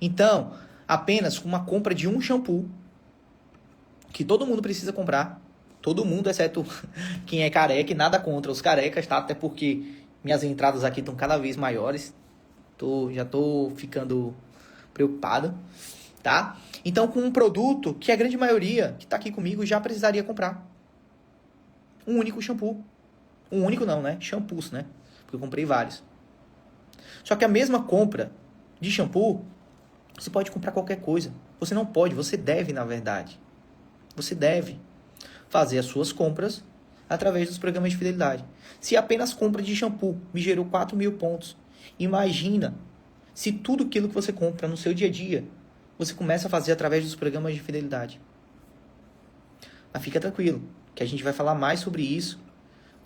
Então, apenas com uma compra de um shampoo, que todo mundo precisa comprar, Todo mundo, exceto quem é careca, e nada contra os carecas, tá? Até porque minhas entradas aqui estão cada vez maiores. Já tô ficando preocupado, tá? Então, com um produto que a grande maioria que tá aqui comigo já precisaria comprar. Um único shampoo. Um único não, né? Shampoos, né? Porque eu comprei vários. Só que a mesma compra de shampoo, você pode comprar qualquer coisa. Você não pode, você deve, na verdade. Você deve fazer as suas compras através dos programas de fidelidade. Se apenas compra de shampoo me gerou 4.000 pontos, imagina se tudo aquilo que você compra no seu dia a dia, você começa a fazer através dos programas de fidelidade. Mas fica tranquilo, que a gente vai falar mais sobre isso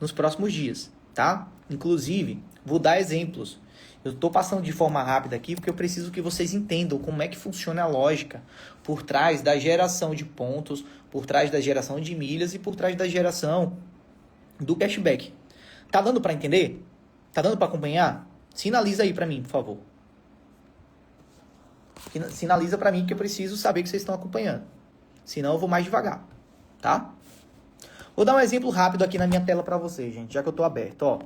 nos próximos dias, tá? Inclusive, vou dar exemplos. Eu estou passando de forma rápida aqui porque eu preciso que vocês entendam como é que funciona a lógica por trás da geração de pontos, por trás da geração de milhas e por trás da geração do cashback. Tá dando para entender? Tá dando para acompanhar? Sinaliza aí para mim, por favor. Sinaliza para mim que eu preciso saber que vocês estão acompanhando. Senão eu vou mais devagar, tá? Vou dar um exemplo rápido aqui na minha tela para vocês, gente, já que eu estou aberto, ó.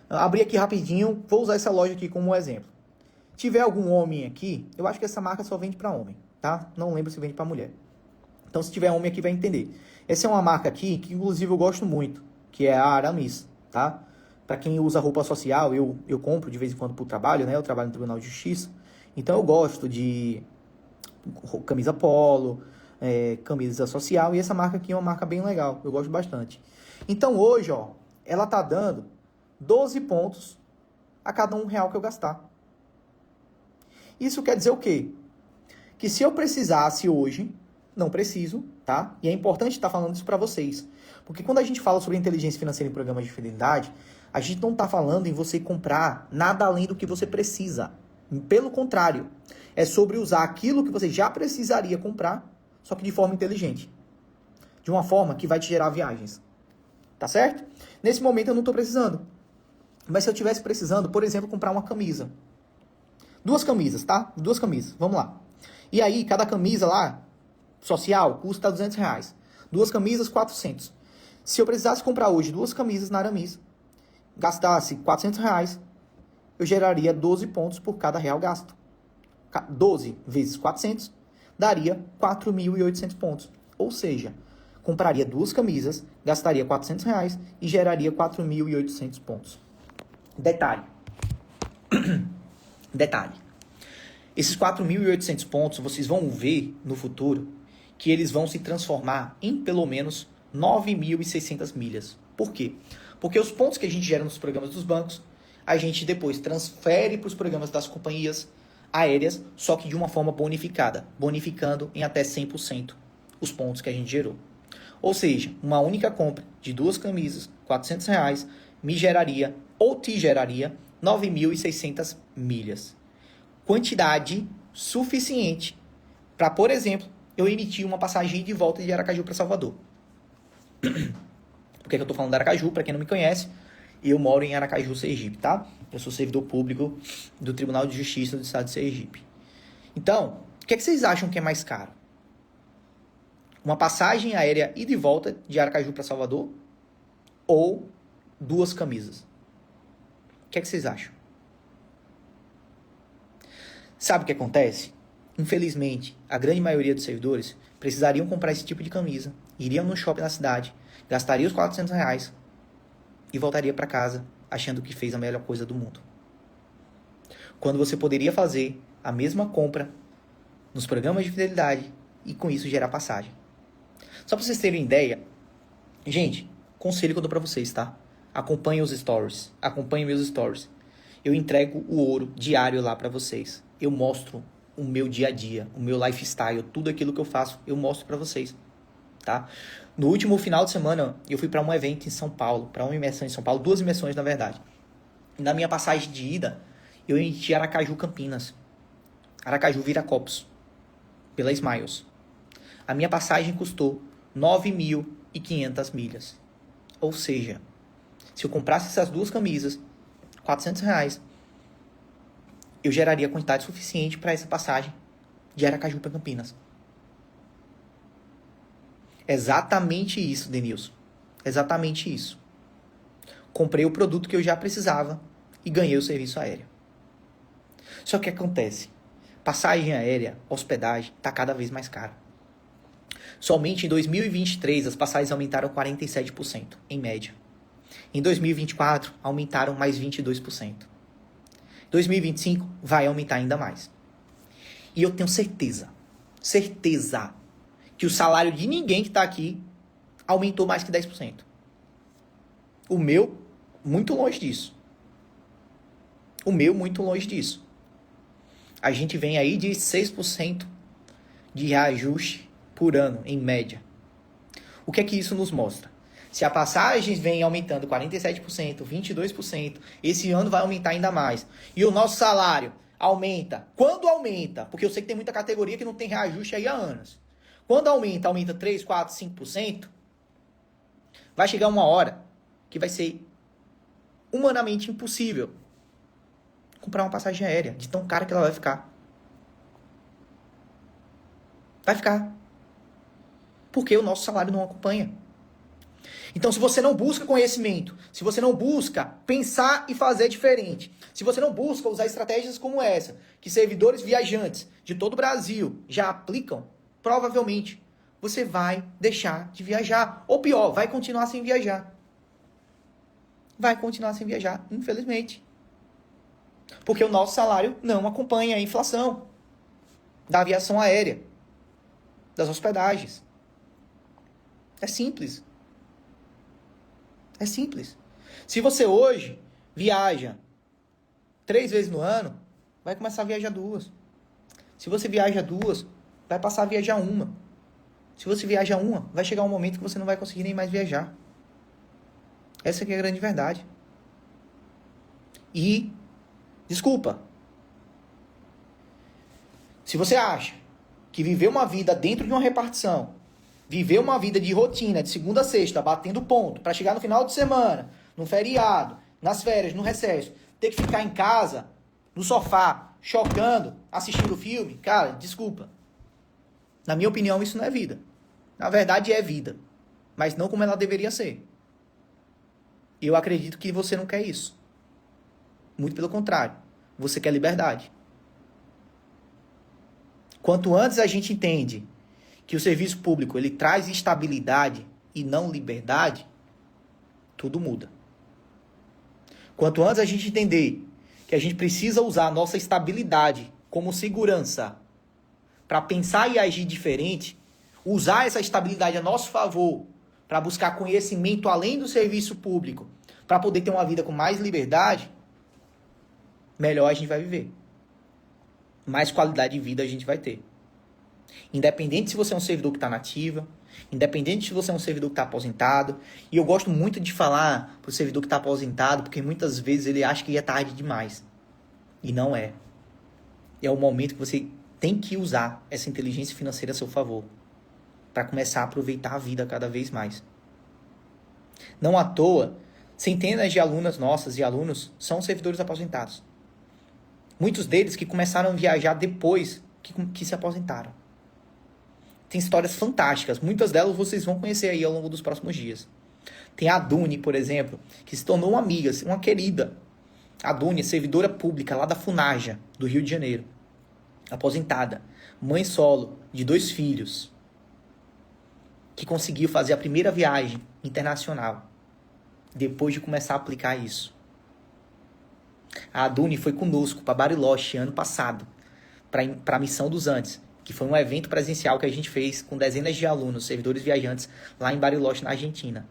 Abri aqui rapidinho, vou usar essa loja aqui como exemplo. Tiver algum homem aqui, eu acho que essa marca só vende para homem, tá? Não lembro se vende para mulher. Então, se tiver homem aqui, vai entender. Essa é uma marca aqui que, inclusive, eu gosto muito, que é a Aramis, tá? Para quem usa roupa social, eu compro de vez em quando pro trabalho, né? Eu trabalho no Tribunal de Justiça. Então, eu gosto de camisa polo, camisa social, e essa marca aqui é uma marca bem legal, eu gosto bastante. Então, hoje, ó, ela tá dando 12 pontos a cada R$1 que eu gastar. Isso quer dizer o quê? Que se eu precisasse hoje, não preciso, tá? E é importante estar falando isso para vocês. Porque quando a gente fala sobre inteligência financeira em programas de fidelidade, a gente não está falando em você comprar nada além do que você precisa. Pelo contrário, é sobre usar aquilo que você já precisaria comprar, só que de forma inteligente. De uma forma que vai te gerar viagens. Tá certo? Nesse momento eu não estou precisando. Mas se eu estivesse precisando, por exemplo, comprar uma camisa. 2 camisas, tá? 2 camisas, vamos lá. E aí, cada camisa lá, social, custa R$200. 2 camisas, 400. Se eu precisasse comprar hoje 2 camisas na Aramis, gastasse R$400, eu geraria 12 pontos por cada real gasto. 12 vezes 400 daria 4.800 pontos. Ou seja, compraria 2 camisas, gastaria R$400 e geraria 4.800 pontos. Detalhe. Detalhe. Esses 4.800 pontos, vocês vão ver no futuro que eles vão se transformar em pelo menos 9.600 milhas. Por quê? Porque os pontos que a gente gera nos programas dos bancos, a gente depois transfere para os programas das companhias aéreas, só que de uma forma bonificada, bonificando em até 100% os pontos que a gente gerou. Ou seja, uma única compra de 2 camisas, R$400, me geraria ou te geraria 9.600 milhas. Quantidade suficiente para, por exemplo, eu emitir uma passagem de volta de Aracaju para Salvador. Por que eu estou falando de Aracaju? Para quem não me conhece, eu moro em Aracaju, Sergipe, tá? Eu sou servidor público do Tribunal de Justiça do Estado de Sergipe. Então, o que vocês acham que é mais caro? Uma passagem aérea ida e volta de Aracaju para Salvador ou 2 camisas? O que vocês acham? Sabe o que acontece? Infelizmente, a grande maioria dos servidores precisariam comprar esse tipo de camisa, iriam no shopping na cidade, gastariam os R$400 e voltaria para casa achando que fez a melhor coisa do mundo. Quando você poderia fazer a mesma compra nos programas de fidelidade e com isso gerar passagem. Só para vocês terem ideia, gente, conselho que eu dou para vocês, tá? Acompanhem os stories, acompanhem meus stories. Eu entrego o ouro diário lá para vocês. Eu mostro o meu dia a dia, o meu lifestyle, tudo aquilo que eu faço, eu mostro para vocês, tá? No último final de semana, eu fui para um evento em São Paulo, para uma imersão em São Paulo, 2 imersões na verdade. Na minha passagem de ida, eu emiti Aracaju Campinas, Aracaju Viracopos, pela Smiles. A minha passagem custou 9.500 milhas. Ou seja, se eu comprasse essas 2 camisas, R$400, eu geraria quantidade suficiente para essa passagem de Aracaju para Campinas. Exatamente isso, Denilson. Exatamente isso. Comprei o produto que eu já precisava e ganhei o serviço aéreo. Só que o que acontece? Passagem aérea, hospedagem, está cada vez mais caro. Somente em 2023 as passagens aumentaram 47%, em média. Em 2024 aumentaram mais 22%. 2025 vai aumentar ainda mais. E eu tenho certeza que o salário de ninguém que está aqui aumentou mais que 10%. O meu, muito longe disso. A gente vem aí de 6% de reajuste por ano, em média. O que é que isso nos mostra? Se a passagem vem aumentando 47%, 22%, esse ano vai aumentar ainda mais. E o nosso salário aumenta. Quando aumenta? Porque eu sei que tem muita categoria que não tem reajuste aí há anos. Quando aumenta 3, 4, 5%, vai chegar uma hora que vai ser humanamente impossível comprar uma passagem aérea, de tão cara que ela vai ficar. Vai ficar. Porque o nosso salário não acompanha. Então, se você não busca conhecimento, se você não busca pensar e fazer diferente, se você não busca usar estratégias como essa, que servidores viajantes de todo o Brasil já aplicam, provavelmente você vai deixar de viajar. Ou pior, vai continuar sem viajar. Vai continuar sem viajar, infelizmente. Porque o nosso salário não acompanha a inflação da aviação aérea, das hospedagens. É simples. É simples. Se você hoje viaja 3 vezes no ano, vai começar a viajar 2. Se você viaja 2, vai passar a viajar 1. Se você viaja 1, vai chegar um momento que você não vai conseguir nem mais viajar. Essa aqui é a grande verdade. E, desculpa, se você acha que viver uma vida dentro de uma repartição, viver uma vida de rotina, de segunda a sexta, batendo ponto, para chegar no final de semana, no feriado, nas férias, no recesso, ter que ficar em casa, no sofá, chocando, assistindo filme, cara, desculpa. Na minha opinião, isso não é vida. Na verdade, é vida, mas não como ela deveria ser. E eu acredito que você não quer isso. Muito pelo contrário, você quer liberdade. Quanto antes a gente entende que o serviço público ele traz estabilidade e não liberdade, tudo muda. Quanto antes a gente entender que a gente precisa usar a nossa estabilidade como segurança para pensar e agir diferente, usar essa estabilidade a nosso favor para buscar conhecimento além do serviço público, para poder ter uma vida com mais liberdade, melhor a gente vai viver. Mais qualidade de vida a gente vai ter. Independente se você é um servidor que está na ativa, independente se você é um servidor que está aposentado. E eu gosto muito de falar para o servidor que está aposentado, porque muitas vezes ele acha que é tarde demais. E não é. É o momento que você tem que usar essa inteligência financeira a seu favor, para começar a aproveitar a vida cada vez mais. Não à toa, centenas de alunas nossas e alunos são servidores aposentados. Muitos deles que começaram a viajar depois que se aposentaram. Tem histórias fantásticas. Muitas delas vocês vão conhecer aí ao longo dos próximos dias. Tem a Duni, por exemplo, que se tornou uma amiga, uma querida. A Duni é servidora pública lá da Funaja, do Rio de Janeiro. Aposentada. Mãe solo, de 2 filhos. Que conseguiu fazer a primeira viagem internacional. Depois de começar a aplicar isso. A Duni foi conosco para Bariloche ano passado, para a Missão dos Andes, que foi um evento presencial que a gente fez com dezenas de alunos, servidores viajantes, lá em Bariloche, na Argentina.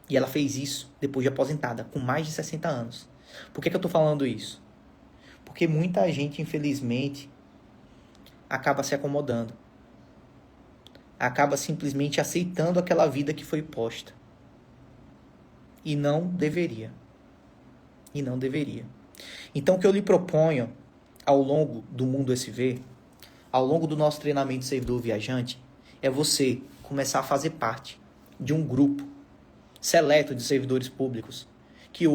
E ela fez isso depois de aposentada, com mais de 60 anos. Por que eu estou falando isso? Porque muita gente, infelizmente, acaba se acomodando. Acaba simplesmente aceitando aquela vida que foi posta. E não deveria. Então, o que eu lhe proponho ao longo do Mundo SV, ao longo do nosso treinamento de servidor viajante, é você começar a fazer parte de um grupo seleto de servidores públicos que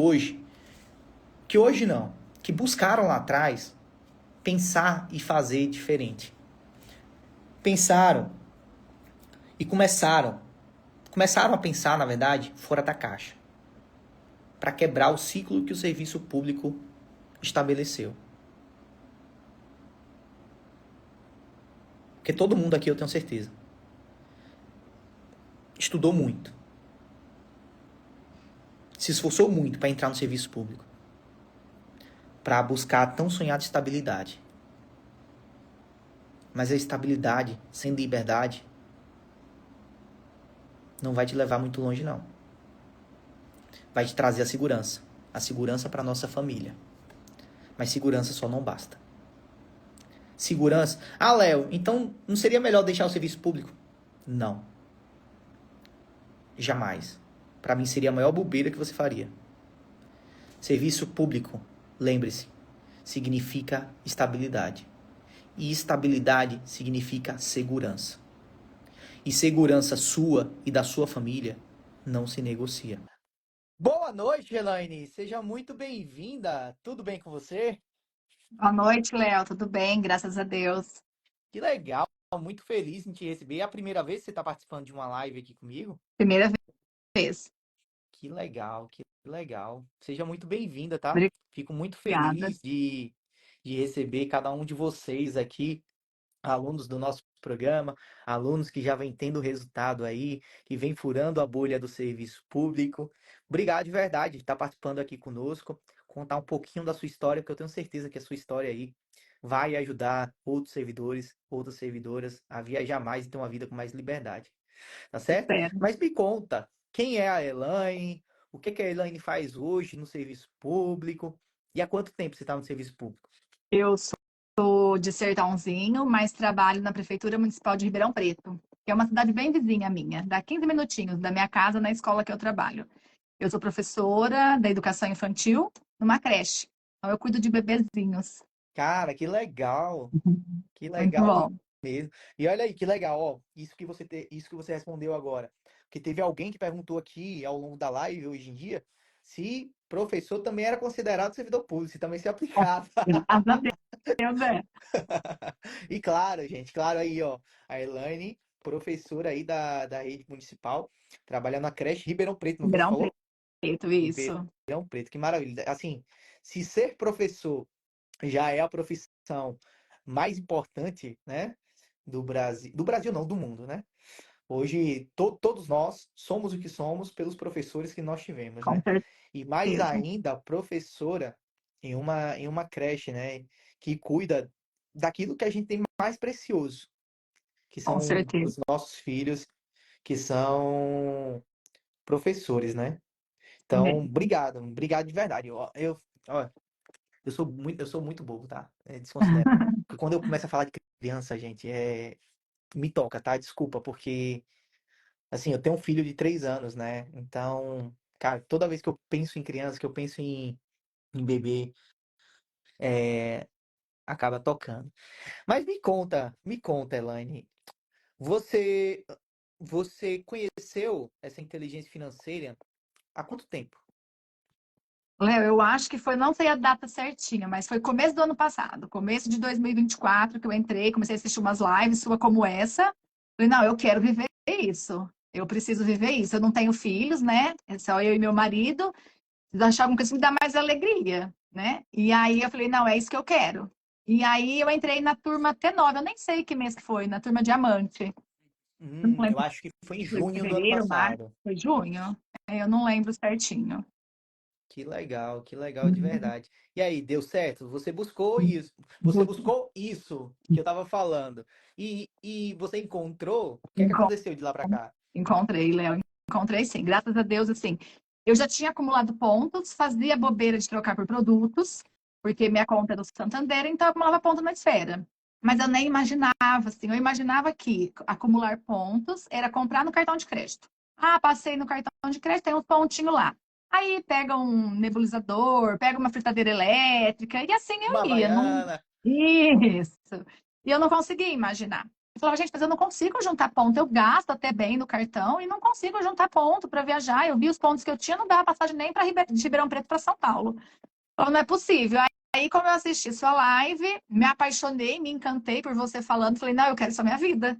buscaram lá atrás pensar e fazer diferente. Pensaram e começaram a pensar, na verdade, fora da caixa, para quebrar o ciclo que o serviço público estabeleceu. Porque todo mundo aqui, eu tenho certeza, estudou muito, se esforçou muito para entrar no serviço público, para buscar a tão sonhada estabilidade. Mas a estabilidade sem liberdade não vai te levar muito longe, não. Vai te trazer a segurança para nossa família. Mas segurança só não basta. Segurança. Ah, Léo, então não seria melhor deixar o serviço público? Não. Jamais. Para mim seria a maior bobeira que você faria. Serviço público, lembre-se, significa estabilidade. E estabilidade significa segurança. E segurança sua e da sua família não se negocia. Boa noite, Elaine. Seja muito bem-vinda. Tudo bem com você? Boa noite, Léo. Tudo bem? Graças a Deus. Que legal. Muito feliz em te receber. É a primeira vez que você está participando de uma live aqui comigo? Primeira vez. Que legal, que legal. Seja muito bem-vinda, tá? Fico muito Obrigada. feliz de receber cada um de vocês aqui, alunos do nosso programa, alunos que já vem tendo resultado aí, que vem furando a bolha do serviço público. Obrigado de verdade de estar participando aqui conosco, contar um pouquinho da sua história, porque eu tenho certeza que a sua história aí vai ajudar outros servidores, outras servidoras a viajar mais e ter uma vida com mais liberdade. Tá certo? Espero. Mas me conta, quem é a Elaine? O que que a Elaine faz hoje no serviço público? E há quanto tempo você está no serviço público? Eu sou de Sertãozinho, mas trabalho na Prefeitura Municipal de Ribeirão Preto, que é uma cidade bem vizinha minha, dá 15 minutinhos da minha casa na escola que eu trabalho. Eu sou professora da educação infantil numa creche. Então, eu cuido de bebezinhos. Cara, que Muito legal bom. mesmo. E olha aí, que legal, ó, isso que você respondeu agora. Porque teve alguém que perguntou aqui ao longo da live hoje em dia se professor também era considerado servidor público, se também se aplicava. Graças a Deus, é. E claro, gente, claro aí, ó, a Elaine, professora aí da rede municipal, trabalhando na creche Ribeirão Preto, não foi? Você Ribeirão falou? Preto, isso. Ribeirão Preto, que maravilha. Assim, se ser professor já é a profissão mais importante, né, do Brasil não, do mundo, né? Hoje, todos nós somos o que somos pelos professores que nós tivemos, Com né? E mais certeza. ainda, professora em uma creche, né? Que cuida daquilo que a gente tem mais precioso, que Com são certeza. os nossos filhos, que são professores, né? Então, Também. obrigado de verdade. Ó, eu sou muito bobo, tá? Desconsidero. Porque quando eu começo a falar de criança, gente, me toca, tá? Desculpa, porque assim, eu tenho um filho de 3 anos, né? Então, cara, toda vez que eu penso em criança, que eu penso em bebê, é, acaba tocando. Mas me conta, Elaine, você, você conheceu essa inteligência financeira há quanto tempo? Léo, eu acho que foi, não sei a data certinha, mas foi começo do ano passado, começo de 2024, que eu entrei, comecei a assistir umas lives sua como essa. Falei, não, eu quero viver isso. Eu preciso viver isso. Eu não tenho filhos, né? É só eu e meu marido. Preciso achar alguma coisa que me dá mais alegria, né? E aí eu falei, não, é isso que eu quero. E aí eu entrei na turma T9, eu nem sei que mês que foi, na turma Diamante. Eu não Eu lembro acho que foi em se foi junho do ano fevereiro, março, passado. foi junho. Eu não lembro certinho. Que legal de verdade. E aí, deu certo? Você buscou isso que eu tava falando. E você encontrou? O que é que aconteceu de lá pra cá? Encontrei, Léo. Encontrei sim. Graças a Deus, assim. Eu já tinha acumulado pontos, fazia bobeira de trocar por produtos, porque minha conta é do Santander, então eu acumulava ponto na esfera. Mas eu nem imaginava, assim, eu imaginava que acumular pontos era comprar no cartão de crédito. Ah, passei no cartão de crédito, tem um pontinho lá. Aí pega um nebulizador, pega uma fritadeira elétrica, e assim Uma eu ia. Não... Havaiana. Isso. E eu não conseguia imaginar. Eu falava, gente, mas eu não consigo juntar ponto. Eu gasto até bem no cartão e não consigo juntar ponto para viajar. Eu vi os pontos que eu tinha, não dava passagem nem para de Ribeirão Preto para São Paulo. Falei, não é possível. Aí, como eu assisti sua live, me apaixonei, me encantei por você falando. Falei, não, eu quero isso na minha vida.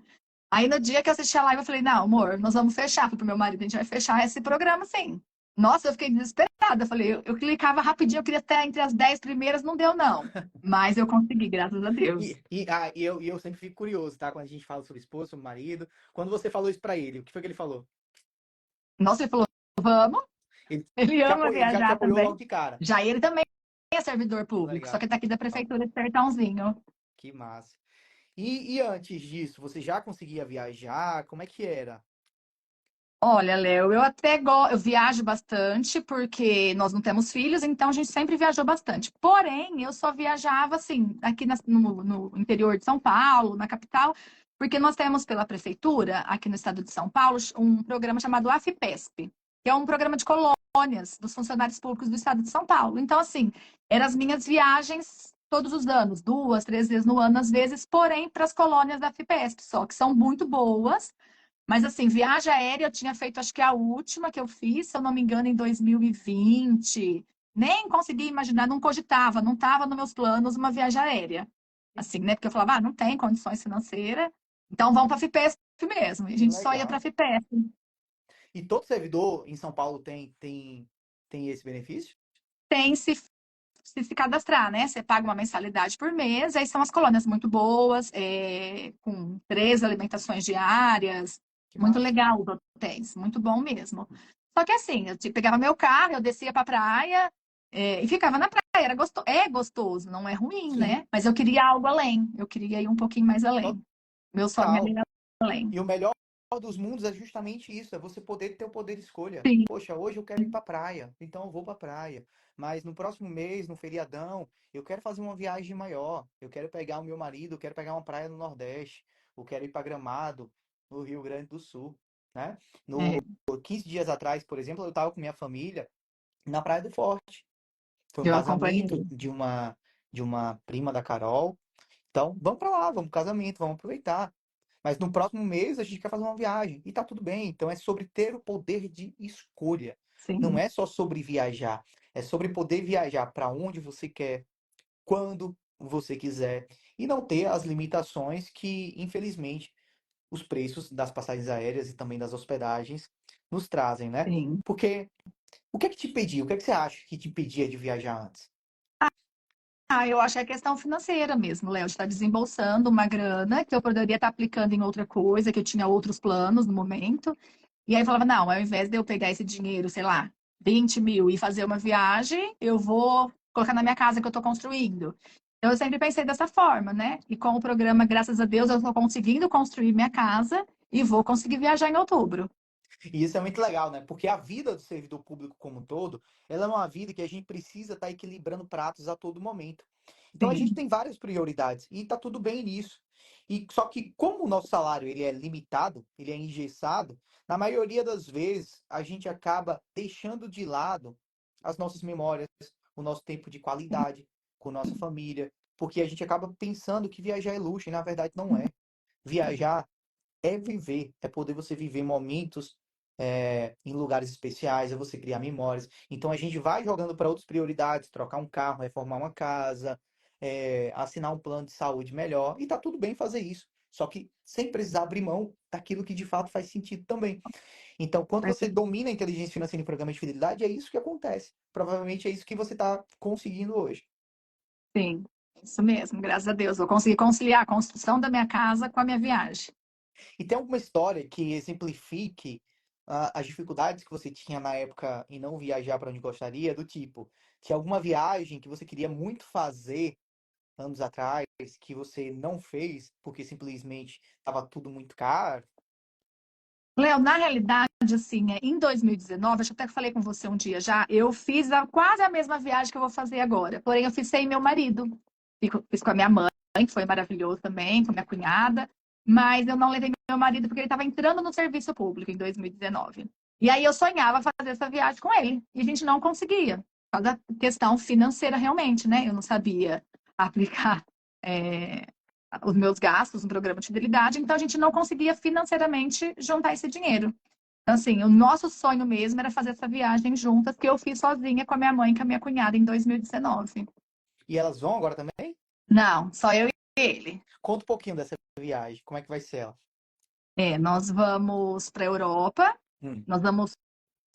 Aí no dia que eu assisti a live, eu falei, não, amor, nós vamos fechar. Falei pro meu marido, a gente vai fechar esse programa sim. Nossa, eu fiquei desesperada. Eu falei, eu clicava rapidinho, eu queria estar entre as 10 primeiras, não deu, não. Mas eu consegui, graças a Deus. E eu sempre fico curioso, tá? Quando a gente fala sobre esposa, sobre marido. Quando você falou isso pra ele, o que foi que ele falou? Nossa, ele falou, vamos. Ele, Ele ama ele já te viajar apoiou também. logo de cara. Já ele também é servidor público, só Legal. que tá aqui da prefeitura de Sertãozinho. Que massa. E antes disso, você já conseguia viajar? Como é que era? Olha, Léo, eu viajo bastante porque nós não temos filhos, então a gente sempre viajou bastante. Porém, eu só viajava assim, aqui no interior de São Paulo, na capital, porque nós temos pela prefeitura, aqui no estado de São Paulo, um programa chamado AFPESP, que é um programa de colônias dos funcionários públicos do estado de São Paulo. Então, assim, eram as minhas viagens todos os anos, 2, 3 vezes no ano, às vezes, porém, para as colônias da AFPESP só, que são muito boas. Mas assim, viagem aérea eu tinha feito, acho que a última que eu fiz, se eu não me engano, em 2020. Nem consegui imaginar, não cogitava, não estava nos meus planos uma viagem aérea. Assim, né? Porque eu falava, não tem condições financeiras, então vamos para a FIPESP mesmo. E a gente só ia para a Legal. FIPESP. E todo servidor em São Paulo tem esse benefício? Tem se cadastrar, né? Você paga uma mensalidade por mês, aí são as colônias muito boas, com 3 alimentações diárias, Que muito massa. legal os hotéis, muito bom mesmo. Só que assim, pegava meu carro, eu descia pra praia, e ficava na praia, é gostoso, não é ruim, Sim, né? Mas eu queria algo além, eu queria ir um pouquinho mais além. Meu sonho é total. ir além. E o melhor dos mundos é justamente isso, é você poder ter o poder de escolha. Sim, Poxa, hoje eu quero ir pra praia, então eu vou pra praia. Mas no próximo mês, no feriadão, eu quero fazer uma viagem maior. Eu quero pegar o meu marido, eu quero pegar uma praia no Nordeste. Eu quero ir para Gramado, no Rio Grande do Sul, né? é, No 15 dias atrás, por exemplo, eu estava com minha família na Praia do Forte. Foi um eu casamento acompanhei. de uma prima da Carol. Então, vamos para lá, vamos pro casamento, vamos aproveitar. Mas no próximo mês a gente quer fazer uma viagem e tá tudo bem. Então é sobre ter o poder de escolha. Não Sim, é só sobre viajar, é sobre poder viajar para onde você quer, quando você quiser e não ter as limitações que, infelizmente, os preços das passagens aéreas e também das hospedagens nos trazem, né? sim. Porque o que é que te impedia? O que é que você acha que te impedia de viajar antes? Eu acho que é questão financeira mesmo, Léo, de estar desembolsando uma grana que eu poderia estar aplicando em outra coisa, que eu tinha outros planos no momento. E aí eu falava, não, ao invés de eu pegar esse dinheiro, sei lá, 20 mil e fazer uma viagem, eu vou colocar na minha casa que eu estou construindo. Então eu sempre pensei dessa forma, né? E com o programa, graças a Deus, eu estou conseguindo construir minha casa e vou conseguir viajar em outubro. E isso é muito legal, né? Porque a vida do servidor público como um todo, ela é uma vida que a gente precisa estar equilibrando pratos a todo momento. Então a gente Sim, tem várias prioridades e tá tudo bem nisso. E só que como o nosso salário ele é limitado, ele é engessado, na maioria das vezes a gente acaba deixando de lado as nossas memórias, o nosso tempo de qualidade com nossa família, porque a gente acaba pensando que viajar é luxo e na verdade não é. Viajar é viver, é poder você viver momentos em lugares especiais, é você criar memórias. Então a gente vai jogando para outras prioridades, trocar um carro, reformar uma casa, assinar um plano de saúde melhor, e tá tudo bem fazer isso. Só que sem precisar abrir mão daquilo que de fato faz sentido também. Então, quando você perfeito. domina a inteligência financeira em programa de fidelidade, é isso que acontece. Provavelmente é isso que você está conseguindo hoje. Sim, isso mesmo, graças a Deus. Vou conseguir conciliar a construção da minha casa com a minha viagem. E tem alguma história que exemplifique as dificuldades que você tinha na época em não viajar para onde gostaria? Do tipo, tinha alguma viagem que você queria muito fazer anos atrás, que você não fez porque simplesmente estava tudo muito caro? Léo, na realidade, assim, em 2019, acho que até que falei com você um dia já, eu fiz quase a mesma viagem que eu vou fazer agora. Porém, eu fiz sem meu marido. Fiz com a minha mãe, que foi maravilhoso também, com a minha cunhada. Mas eu não levei meu marido porque ele estava entrando no serviço público em 2019. E aí eu sonhava fazer essa viagem com ele. E a gente não conseguia. Por causa da questão financeira, realmente, né? Eu não sabia aplicar. é, os meus gastos no programa de fidelidade, então a gente não conseguia financeiramente juntar esse dinheiro. Então, assim, o nosso sonho mesmo era fazer essa viagem juntas, que eu fiz sozinha com a minha mãe e com a minha cunhada em 2019. E elas vão agora também? Não, só eu e ele. Conta um pouquinho dessa viagem, como é que vai ser ela? Nós vamos para a Europa, Hum. nós vamos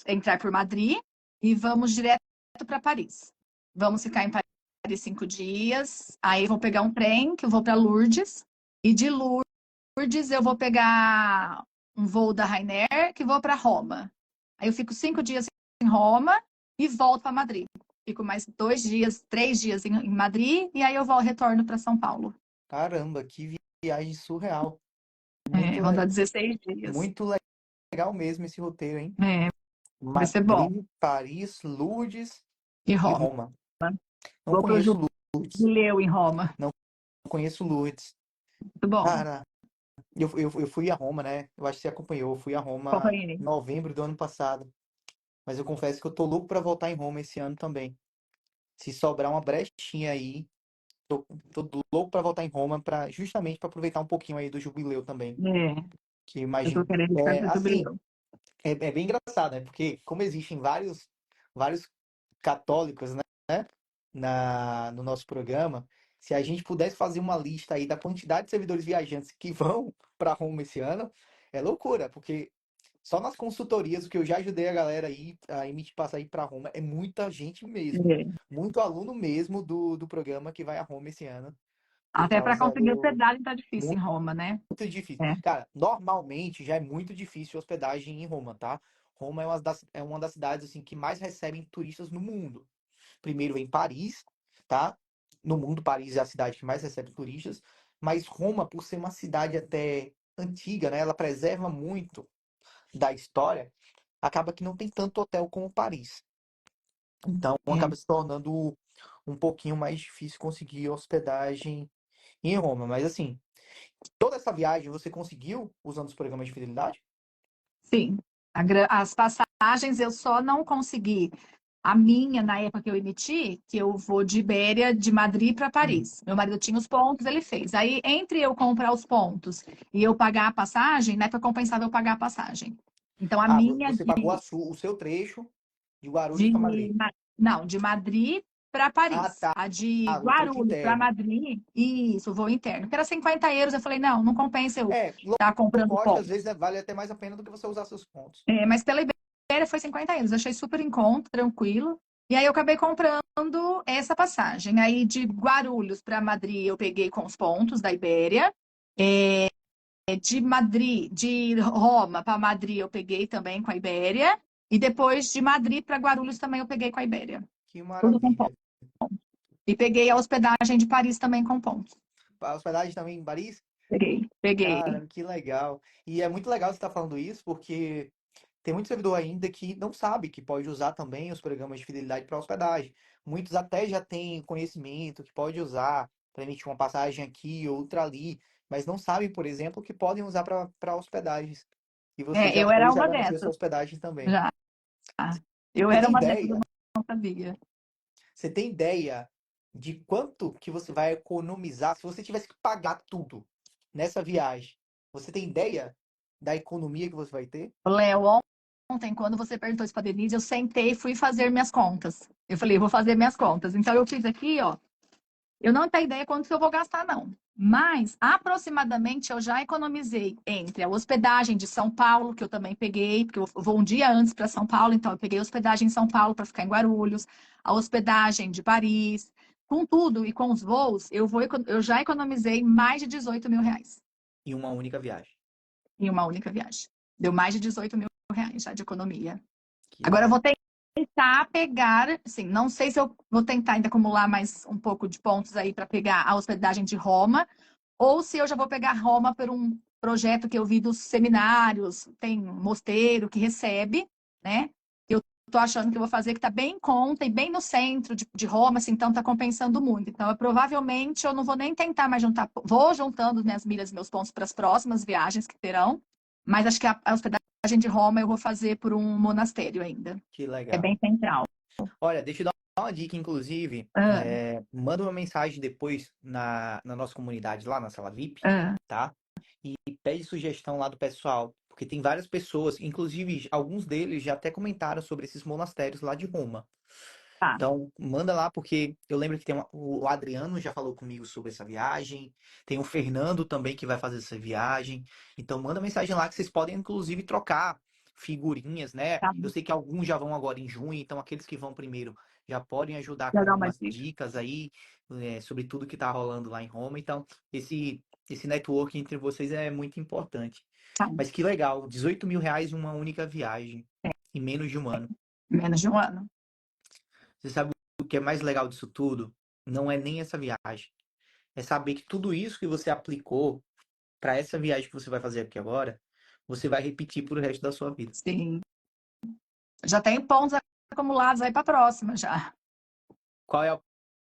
entrar por Madrid e vamos direto para Paris. Vamos ficar em Paris 5 dias, aí vou pegar um trem que eu vou para Lourdes, e de Lourdes eu vou pegar um voo da Ryanair que vou para Roma. Aí eu fico 5 dias em Roma e volto para Madrid. Fico mais 2 dias, 3 dias em Madrid e aí eu retorno para São Paulo. Caramba, que viagem surreal. Muito, Vão dar 16 dias. muito legal mesmo esse roteiro, hein? Vai ser bom. Madrid, Paris, Lourdes E e Roma. Roma. Não Vou pro conheço Lourdes. Jubileu em Roma. Não conheço Lourdes. Muito bom. Cara, eu fui a Roma, né? Eu acho que você acompanhou. Eu fui a Roma em Acompanhei. novembro do ano passado. Mas eu confesso que eu tô louco pra voltar em Roma esse ano também. Se sobrar uma brechinha aí, tô louco pra voltar em Roma justamente para aproveitar um pouquinho aí do jubileu também. Que Eu tô imagino. querendo ficar no Assim, Jubileu. é bem engraçado, né? Porque como existem vários católicos, né? No nosso programa, se a gente pudesse fazer uma lista aí da quantidade de servidores viajantes que vão para Roma esse ano, é loucura, porque só nas consultorias, o que eu já ajudei a galera aí a emitir passagem para Roma, é muita gente mesmo. Muito aluno mesmo do programa que vai a Roma esse ano, por Até para causa conseguir do. hospedagem tá difícil em Muito Roma, né? difícil. É. Cara, normalmente já é muito difícil hospedagem em Roma, tá? Roma é uma das cidades assim, que mais recebem turistas no mundo. Primeiro vem Paris, tá? No mundo, Paris é a cidade que mais recebe turistas, mas Roma, por ser uma cidade até antiga, né? Ela preserva muito da história, acaba que não tem tanto hotel como Paris. Então, É. acaba se tornando um pouquinho mais difícil conseguir hospedagem em Roma. Mas assim, toda essa viagem você conseguiu usando os programas de fidelidade? Sim. As passagens eu só não consegui. A minha, na época que eu emiti, que eu vou de Ibéria, de Madrid para Hum. Paris. Meu marido tinha os pontos, ele fez. Aí, entre eu comprar os pontos e eu pagar a passagem, na época compensava eu pagar a passagem. Então, a Ah, minha você pagou o seu trecho de Guarulhos para de, Madrid. não, de Madrid para Ah, Paris. tá. A de O trecho Guarulhos para interno. Madrid, isso, voo interno. Que era 50 euros. Eu falei, não compensa eu Low estar comprando cost às vezes pontos. vale até mais a pena do que você usar seus pontos. Mas pela Ibéria foi 50 euros. Achei super em conta, tranquilo. E aí eu acabei comprando essa passagem. Aí de Guarulhos para Madrid eu peguei com os pontos da Ibéria. De Madrid, de Roma para Madrid eu peguei também com a Ibéria. E depois de Madrid para Guarulhos também eu peguei com a Ibéria. Que Tudo com maravilha. pontos. E peguei a hospedagem de Paris também com pontos. A hospedagem também em Paris? Peguei. Cara, que legal. E é muito legal você estar falando isso, porque tem muito servidor ainda que não sabe que pode usar também os programas de fidelidade para hospedagem. Muitos até já têm conhecimento que pode usar para emitir uma passagem aqui, outra ali, mas não sabem, por exemplo, que podem usar para hospedagens. E você já Eu foi, era já uma garantiu essa dessas, hospedagem também. já. Eu Você era tem uma dessas, eu ideia? não sabia. Você tem ideia de quanto que você vai economizar se você tivesse que pagar tudo nessa viagem? Você tem ideia da economia que você vai ter? Léo, ontem, quando você perguntou isso para Denise, eu sentei e fui fazer minhas contas. Eu falei, vou fazer minhas contas. Então, eu fiz aqui, ó. Eu não tenho ideia quanto que eu vou gastar, não. Mas, aproximadamente, eu já economizei entre a hospedagem de São Paulo, que eu também peguei, porque eu vou um dia antes para São Paulo, então eu peguei hospedagem em São Paulo para ficar em Guarulhos, a hospedagem de Paris. Com tudo e com os voos, eu já economizei mais de 18 mil reais Em uma única viagem. em uma única viagem. Deu mais de 18 mil reais já de economia. Que Agora eu legal. vou tentar pegar, assim, não sei se eu vou tentar ainda acumular mais um pouco de pontos aí para pegar a hospedagem de Roma, ou se eu já vou pegar Roma por um projeto que eu vi dos seminários, tem um mosteiro que recebe, né? Eu tô achando que eu vou fazer que tá bem em conta e bem no centro de Roma, assim, então tá compensando muito. Então, provavelmente eu não vou nem tentar mais juntar, vou juntando minhas milhas, meus pontos para as próximas viagens que terão, mas acho que a hospedagem de Roma eu vou fazer por um monastério ainda. Que É legal. bem central. Olha, deixa eu dar uma dica, inclusive. Ah, Manda uma mensagem depois na nossa comunidade, lá na sala VIP, ah. tá? E pede sugestão lá do pessoal. Porque tem várias pessoas, inclusive alguns deles já até comentaram sobre esses monastérios lá de Roma. Tá, Então, manda lá, porque eu lembro que o Adriano já falou comigo sobre essa viagem, tem o Fernando também que vai fazer essa viagem. Então, manda mensagem lá que vocês podem, inclusive, trocar figurinhas, né? tá. Eu sei que alguns já vão agora em junho, então aqueles que vão primeiro já podem ajudar Já com dá uma algumas dica. dicas aí, sobre tudo que tá rolando lá em Roma. Então, esse network entre vocês é muito importante. Tá. Mas que legal, R$ 18.000 uma única viagem, em menos de um ano. Menos de um ano. Você sabe o que é mais legal disso tudo? Não é nem essa viagem. É saber que tudo isso que você aplicou para essa viagem que você vai fazer aqui agora, você vai repetir pro resto da sua vida. Sim. Já tem pontos acumulados aí para a próxima já. Qual é o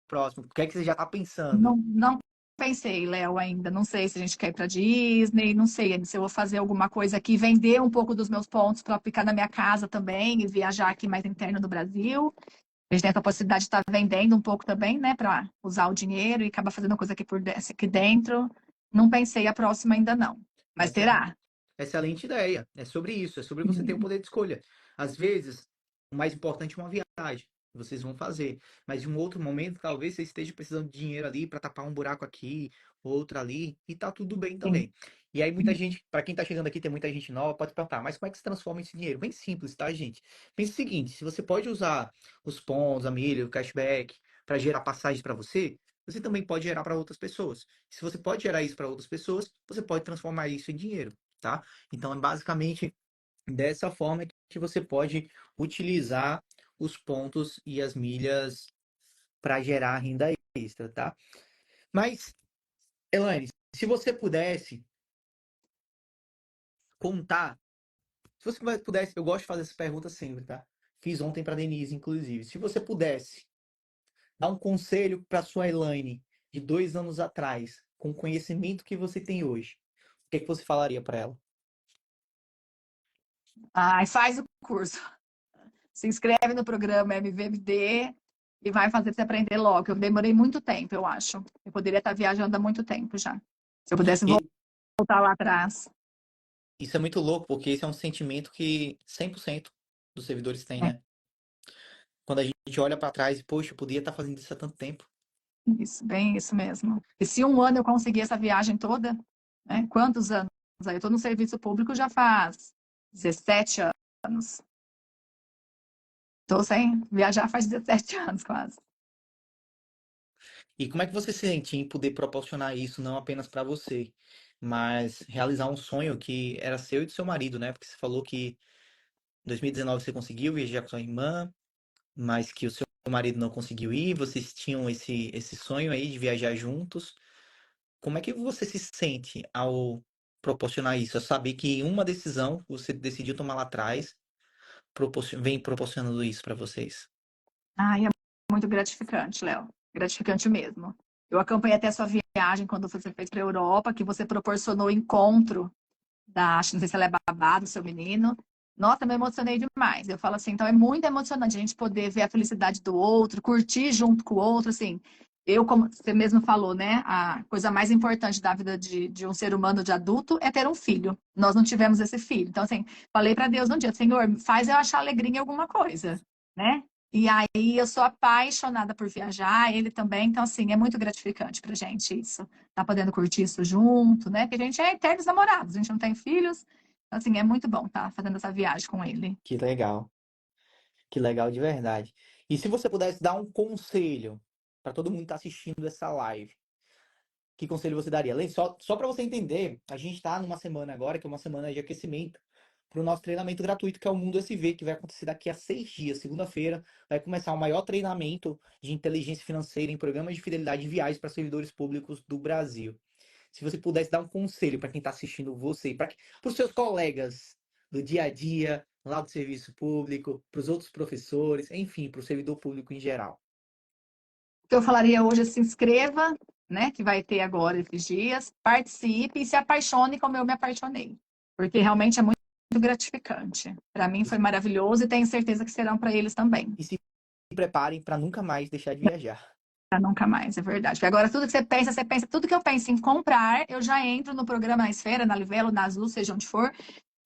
próximo? O que é que você já tá pensando? Não pensei, Léo, ainda. Não sei se a gente quer ir para Disney, não sei ainda se eu vou fazer alguma coisa aqui, vender um pouco dos meus pontos para aplicar na minha casa também e viajar aqui mais interno do Brasil. A gente tem essa possibilidade de estar vendendo um pouco também, né, para usar o dinheiro e acabar fazendo coisa aqui dentro. Não pensei a próxima ainda não, mas Essa terá. excelente ideia. É sobre isso, é sobre você ter o Sim, poder de escolha. Às vezes, o mais importante é uma viagem que vocês vão fazer, mas em um outro momento, talvez você esteja precisando de dinheiro ali para tapar um buraco aqui, outro ali, e tá tudo bem sim. também. E aí muita gente, para quem tá chegando aqui, tem muita gente nova, pode perguntar, mas como é que se transforma esse dinheiro? Bem simples, tá, gente? Pense o seguinte, se você pode usar os pontos, a milha, o cashback para gerar passagens para você, você também pode gerar para outras pessoas. Se você pode gerar isso para outras pessoas, você pode transformar isso em dinheiro, tá? Então, é basicamente dessa forma que você pode utilizar os pontos e as milhas para gerar renda extra, tá? Mas, Elaine, se você pudesse contar, se você pudesse, eu gosto de fazer essa pergunta sempre, tá? Fiz ontem para Denise, inclusive. Se você pudesse dar um conselho para sua Elaine de 2 anos atrás, com o conhecimento que você tem hoje, o que é que você falaria para ela? Ai, faz o curso. Se inscreve no programa MVMD e vai fazer você aprender logo. Eu demorei muito tempo, eu acho. Eu poderia estar viajando há muito tempo já. Se eu pudesse E voltar lá atrás. isso é muito louco, porque esse é um sentimento que 100% dos servidores têm, É né? Quando a gente olha para trás e, poxa, eu podia estar fazendo isso há tanto tempo. isso, bem isso mesmo. E se um ano eu conseguir essa viagem toda, né? Quantos anos? Aí eu estou no serviço público já faz 17 anos. Estou sem viajar faz 17 anos quase. E como é que você se sente em poder proporcionar isso não apenas para você, mas realizar um sonho que era seu e do seu marido, né? Porque você falou que em 2019 você conseguiu viajar com sua irmã, mas que o seu marido não conseguiu ir, vocês tinham esse sonho aí de viajar juntos. Como é que você se sente ao proporcionar isso? A saber que uma decisão que você decidiu tomar lá atrás vem proporcionando isso para vocês. Ai, é muito gratificante, Léo. Gratificante mesmo. Eu acompanhei até a sua viagem quando você fez para a Europa, que você proporcionou o encontro acho, não sei se ela é babá do seu menino. Nossa, me emocionei demais. Eu falo assim, então é muito emocionante a gente poder ver a felicidade do outro, curtir junto com o outro, assim. Eu, como você mesmo falou, né? A coisa mais importante da vida de um ser humano, de adulto, é ter um filho. Nós não tivemos esse filho. Então, assim, falei para Deus um dia, Senhor, faz eu achar alegria em alguma coisa, né? E aí eu sou apaixonada por viajar, ele também. Então, assim, é muito gratificante pra gente isso tá podendo curtir isso junto, né? Porque a gente é eternos namorados, a gente não tem filhos. Então, assim, é muito bom estar fazendo essa viagem com ele. Que legal de verdade. E se você pudesse dar um conselho para todo mundo que está assistindo essa live, que conselho você daria? Além, só para você entender, a gente está numa semana agora, que é uma semana de aquecimento, para o nosso treinamento gratuito, que é o Mundo SV, que vai acontecer daqui a 6 dias, segunda-feira, vai começar o maior treinamento de inteligência financeira em programas de fidelidade de viagens para servidores públicos do Brasil. Se você pudesse dar um conselho para quem está assistindo você, para os seus colegas do dia a dia, lá do serviço público, para os outros professores, enfim, para o servidor público em geral. O que eu falaria hoje é se inscreva, né? Que vai ter agora esses dias, participe e se apaixone como eu me apaixonei. Porque realmente é muito gratificante. Para mim foi maravilhoso e tenho certeza que serão para eles também. E se preparem para nunca mais deixar de viajar. Pra nunca mais, é verdade. Porque agora tudo que você pensa, tudo que eu penso em comprar, eu já entro no programa na Esfera, na Livelo, na Azul, seja onde for,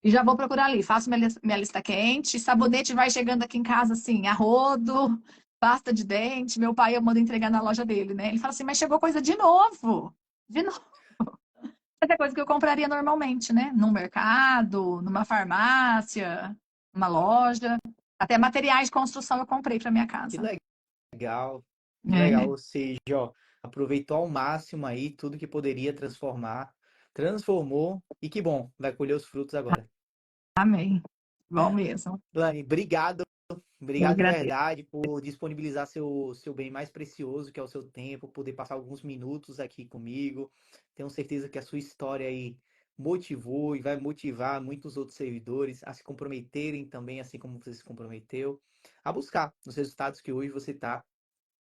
e já vou procurar ali. Faço minha lista quente, sabonete vai chegando aqui em casa assim, a rodo, pasta de dente. Meu pai eu mando entregar na loja dele, né? Ele fala assim, mas chegou coisa de novo. De novo. Mas é coisa que eu compraria normalmente, né? Num mercado, numa farmácia, numa loja. Até materiais de construção eu comprei para minha Que casa. legal, que legal. É, Ou seja, ó, aproveitou ao máximo aí tudo que poderia transformar, transformou e que bom, vai colher os frutos agora. amém. Bom mesmo. Lani, obrigado. Eu Obrigado de agradeço. verdade por disponibilizar seu bem mais precioso, que é o seu tempo, poder passar alguns minutos aqui comigo. Tenho certeza que a sua história aí motivou e vai motivar muitos outros servidores a se comprometerem também, assim como você se comprometeu, a buscar os resultados que hoje você está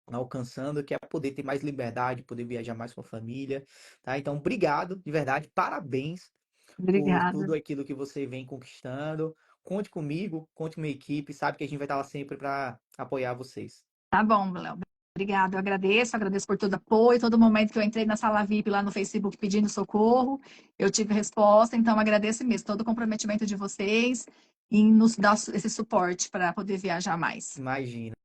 alcançando, que é poder ter mais liberdade, poder viajar mais com a família, tá? Então, obrigado, de verdade, parabéns por Obrigada. tudo aquilo que você vem conquistando. Conte comigo, conte com a minha equipe, sabe que a gente vai estar lá sempre para apoiar vocês. Tá bom, Léo. Obrigada, eu agradeço por todo apoio, todo momento que eu entrei na sala VIP lá no Facebook pedindo socorro, eu tive resposta, então agradeço mesmo todo o comprometimento de vocês em nos dar esse suporte para poder viajar mais. Imagina.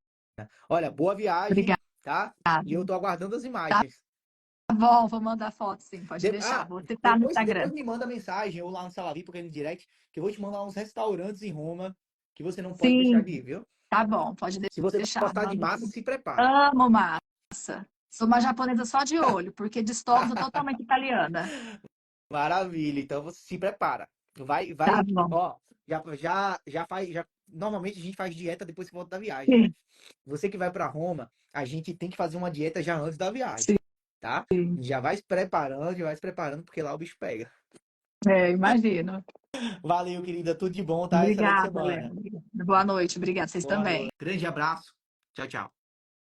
Olha, boa viagem, Obrigada. tá? E eu tô aguardando as Tá imagens. bom, vou mandar foto, sim, pode deixar. Ah, Vou citar no depois Instagram. me manda mensagem ou lá no Salavi, porque é no direct, que eu vou te mandar uns restaurantes em Roma que você não pode deixar de Sim, ir, viu? tá bom, pode Se você deixar. gostar de Mando massa, sim. se prepara. Amo massa. Sou uma japonesa só de olho, porque de estômago sou totalmente italiana. Maravilha, então você se prepara. Tá Vai, bom. ó, já faz, normalmente a gente faz dieta depois que volta da viagem, né? Sim, Você que vai para Roma, a gente tem que fazer uma dieta já antes da viagem, tá? sim. Já vai se preparando, porque lá o bicho pega. É, imagino. Valeu, querida, tudo de bom, tá? Excelente Obrigada, Léo. semana. Boa noite, obrigada. Vocês Boa também. noite. Grande abraço. Tchau, tchau.